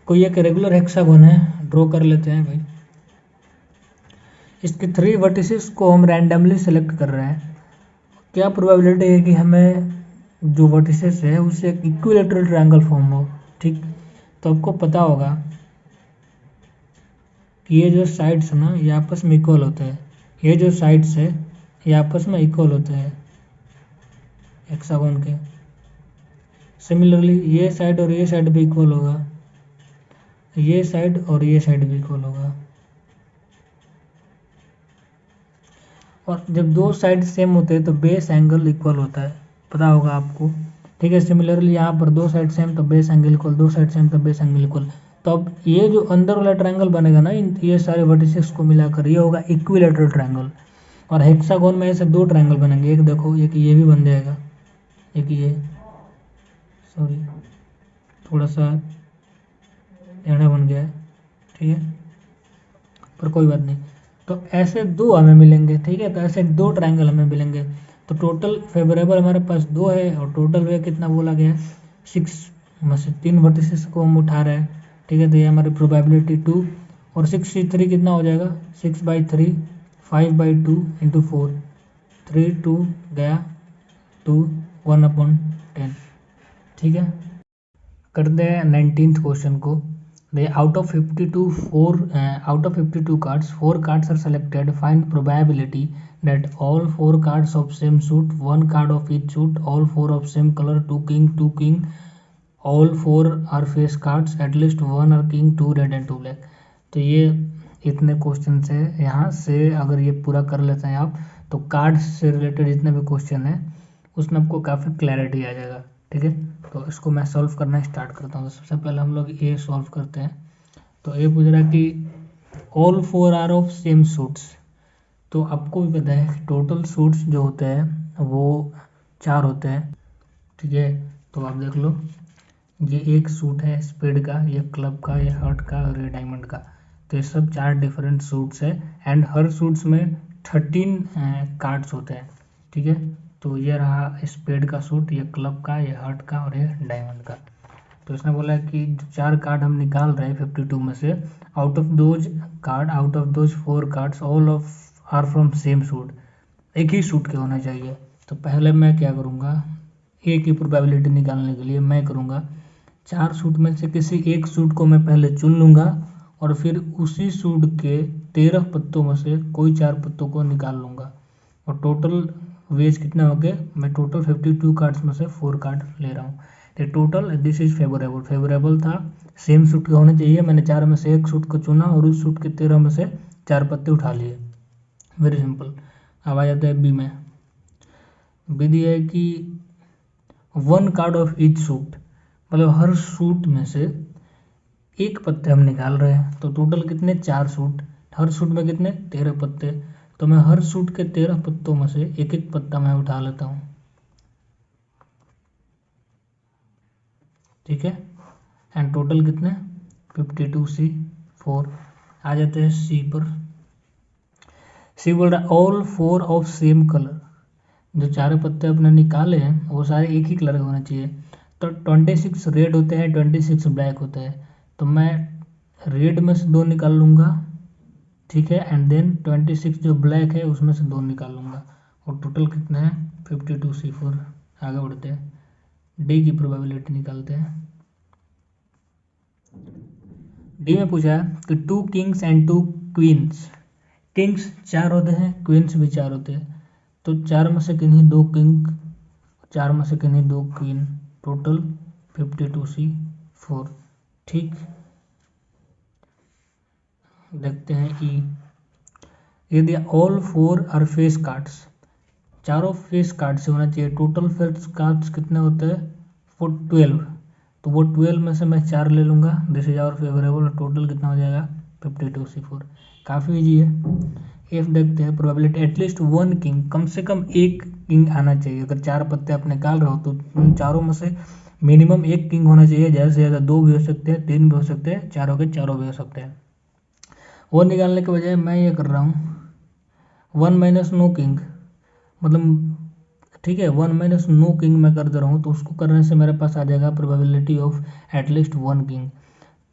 कोई एक रेगुलर हेक्सागोन है, ड्रॉ कर लेते हैं भाई। इसके 3 vertices को हम रैंडमली सेलेक्ट कर रहे हैं। क्या प्रोबेबिलिटी है कि हमें जो वर्टिसेस है उससे एक इक्विलेटरल ट्रायंगल फॉर्म हो। ठीक, तो आपको पता होगा कि ये जो साइड्स है ना ये आपस में इक्वल होते हैं, ये जो साइड्स है ये आपस में इक्वल होते हैं हेक्सागोन के। सिमिलरली ये साइड और ये साइड भी इक्वल होगा, ये साइड और ये साइड भी इक्वल होगा। और जब दो साइड सेम होते हैं तो बेस एंगल इक्वल होता है, पता होगा आपको। ठीक है, सिमिलरली यहाँ पर दो साइड सेम तो बेस एंगल इक्वल, दो साइड सेम तो बेस एंगल इक्वल। तो अब ये जो अंदर वाला ट्रायंगल बनेगा ना, ये सारे वर्टिसेस को मिलाकर ये होगा इक्विलैटरल ट्रायंगल। और हेक्सागोन में ऐसे दो ट्रायंगल बनेंगे, एक देखो, एक ये भी बन जाएगा, एक ये, सॉरी थोड़ा सा टेढ़ा बन गया है, ठीक है, पर कोई बात नहीं। तो ऐसे दो हमें मिलेंगे, ठीक है, तो ऐसे दो ट्रायंगल हमें मिलेंगे। तो टोटल फेवरेबल हमारे पास दो है, और टोटल वे कितना बोला गया है, 6 में से 3 वर्टिसेस को हम उठा रहे हैं, ठीक है। तो ये हमारी प्रोबेबिलिटी 2, और 6 कितना हो जाएगा, 6/3, 5/2 इंटू 4, 3 2 गया 2, 1/10, ठीक है। करते हैं 19th क्वेश्चन को। out of 52 cards, 4 cards are selected. Find probability that all 4 cards of same suit, 1 card of each suit, all 4 of same color, 2 king, all 4 are face cards, at least 1 are king, 2 red and 2 black। तो ये इतने question है। यहाँ से अगर ये पूरा कर लेते हैं आप, तो कार्ड्स से रिलेटेड जितने भी क्वेश्चन है उसमें आपको काफ़ी क्लैरिटी आ जाएगा, ठीक है। तो इसको मैं सॉल्व करना स्टार्ट करता हूँ। तो सबसे पहले हम लोग ये सॉल्व करते हैं। तो ये पूछ रहा है कि all 4 are of same suits. तो आपको भी पता है टोटल सूट्स जो होते हैं वो 4 होते हैं, ठीक है। तो आप देख लो, ये एक सूट है स्पेड का, ये क्लब का, ये हार्ट का और ये डायमंड का। तो ये सब 4 डिफरेंट सूट्स है, एंड हर सूट्स में 13 कार्ड्स होते हैं, ठीक है। तो ये रहा स्पेड का सूट, ये क्लब का, ये हार्ट का और ये डायमंड का। तो इसने बोला कि जो 4 कार्ड हम निकाल रहे हैं 52 में से, out of those 4 cards all of are from same suit, एक ही सूट के होने चाहिए। तो पहले मैं क्या करूँगा, ए की प्रोबेबिलिटी निकालने के लिए मैं करूँगा 4 सूट में से किसी एक सूट को मैं पहले चुन लूँगा, और फिर उसी सूट के 13 पत्तों में से कोई 4 पत्तों को निकाल लूँगा, और टोटल वेज कितने हो गए, मैं टोटल 52 कार्ड्स में से 4 कार्ड ले रहा हूँ। तो टोटल दिस इज फेवरेबल था, सेम सूट के होने चाहिए। मैंने 4 में से एक सूट को चुना और उस सूट के 13 में से 4 पत्ते उठा लिए, वेरी सिंपल। अब आ जाता है बी में। बी दिया है कि 1 कार्ड ऑफ ईच सूट, मतलब हर सूट में से एक पत्ते हम निकाल रहे हैं। तो टोटल कितने, 4 सूट, हर सूट में कितने, 13 पत्ते। तो मैं हर सूट के 13 पत्तों में से एक एक पत्ता मैं उठा लेता हूँ, ठीक है। एंड टोटल कितने, 52C 4। आ जाते हैं सी पर। सी बोल रहा है ऑल 4 ऑफ सेम कलर, जो 4 पत्ते अपने निकाले हैं वो सारे एक ही कलर के होने चाहिए। तो 26 रेड होते हैं, 26 ब्लैक होते हैं। तो मैं रेड में से 2 निकाल लूँगा, ठीक है, एंड देन 26 जो ब्लैक है उसमें से 2 निकाल लूँगा, और टोटल कितने हैं, 52C 4। आगे बढ़ते हैं, डी की प्रोबेबिलिटी निकालते हैं। डी में पूछा है कि 2 किंग्स एंड 2 क्वींस, किंग्स 4 होते हैं, क्वींस भी 4 होते हैं। तो 4 में से किन्हीं 2 किंग, 4 में से किन्हीं 2 क्वीन, टोटल 52C 4, ठीक। देखते हैं ई। यदि ऑल 4 आर फेस कार्ड्स, चारों फेस कार्ड से होना चाहिए। टोटल फेस कार्ड्स कितने होते हैं, 12। तो वो 12 में से मैं 4 ले लूँगा, this is our favourable. Total कितना हो जाएगा, 52C 4। काफ़ी ईजी है। एफ देखते हैं, प्रोबेबिलिटी एटलीस्ट 1 किंग, कम से कम एक किंग आना चाहिए। अगर 4 पत्ते आप निकाल रहे हो तो उन चारों में से मिनिमम एक किंग होना चाहिए। ज़्यादा से ज़्यादा 2 भी हो सकते हैं, 3 भी हो सकते हैं, चारों के चारों भी हो सकते हैं। वो निकालने के बजाय मैं ये कर रहा हूँ 1 माइनस नो किंग, मतलब ठीक है, 1 माइनस नो किंग मैं कर दे रहा हूँ। तो उसको करने से मेरे पास आ जाएगा प्रोबेबिलिटी ऑफ एटलीस्ट 1 किंग।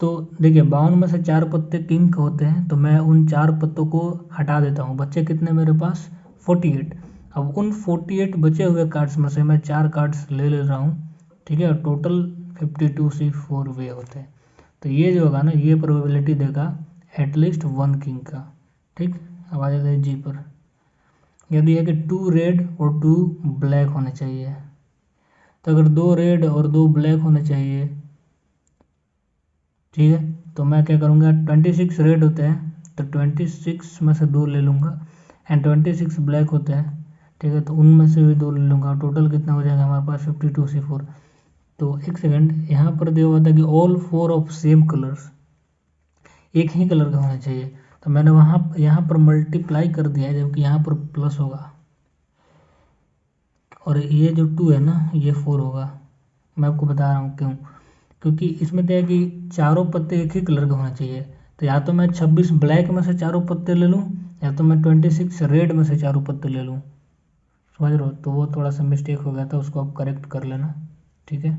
तो देखिए 52 में से 4 पत्ते किंग के होते हैं, तो मैं उन 4 पत्तों को हटा देता हूँ। बच्चे कितने मेरे पास, 48। अब उन 48 बचे हुए कार्ड्स में से मैं 4 कार्ड्स ले रहा हूँ, ठीक है, और टोटल 52C 4 वे होते हैं। तो ये जो होगा ना, ये प्रोबेबिलिटी देगा एटलीस्ट 1 किंग का, ठीक। अब आ जाता है जी पर। यदि है कि 2 रेड और 2 ब्लैक होने चाहिए। तो अगर 2 रेड और 2 ब्लैक होने चाहिए, ठीक है, तो मैं क्या करूँगा, 26 रेड होते हैं तो 26 में से 2 ले लूँगा, एंड 26 ब्लैक होते हैं, ठीक है, तो उनमें से भी 2 ले लूँगा। टोटल कितना हो जाएगा हमारे पास 52C4। तो एक सेकंड, यहाँ पर दिया हुआ था कि ऑल 4 ऑफ सेम कलर्स, एक ही कलर का होना चाहिए, तो मैंने यहाँ पर मल्टीप्लाई कर दिया है, जबकि यहाँ पर प्लस होगा, और ये जो 2 है ना ये 4 होगा। मैं आपको बता रहा हूँ क्यों, क्योंकि इसमें तो है कि चारों पत्ते एक ही कलर के होने चाहिए, तो या तो मैं 26 ब्लैक में से चारों पत्ते ले लूँ, या तो मैं 26 रेड में से चारों पत्ते ले लूँ, समझ रहे हो। तो वो थोड़ा सा मिस्टेक हो गया था, उसको आप करेक्ट कर लेना, ठीक है।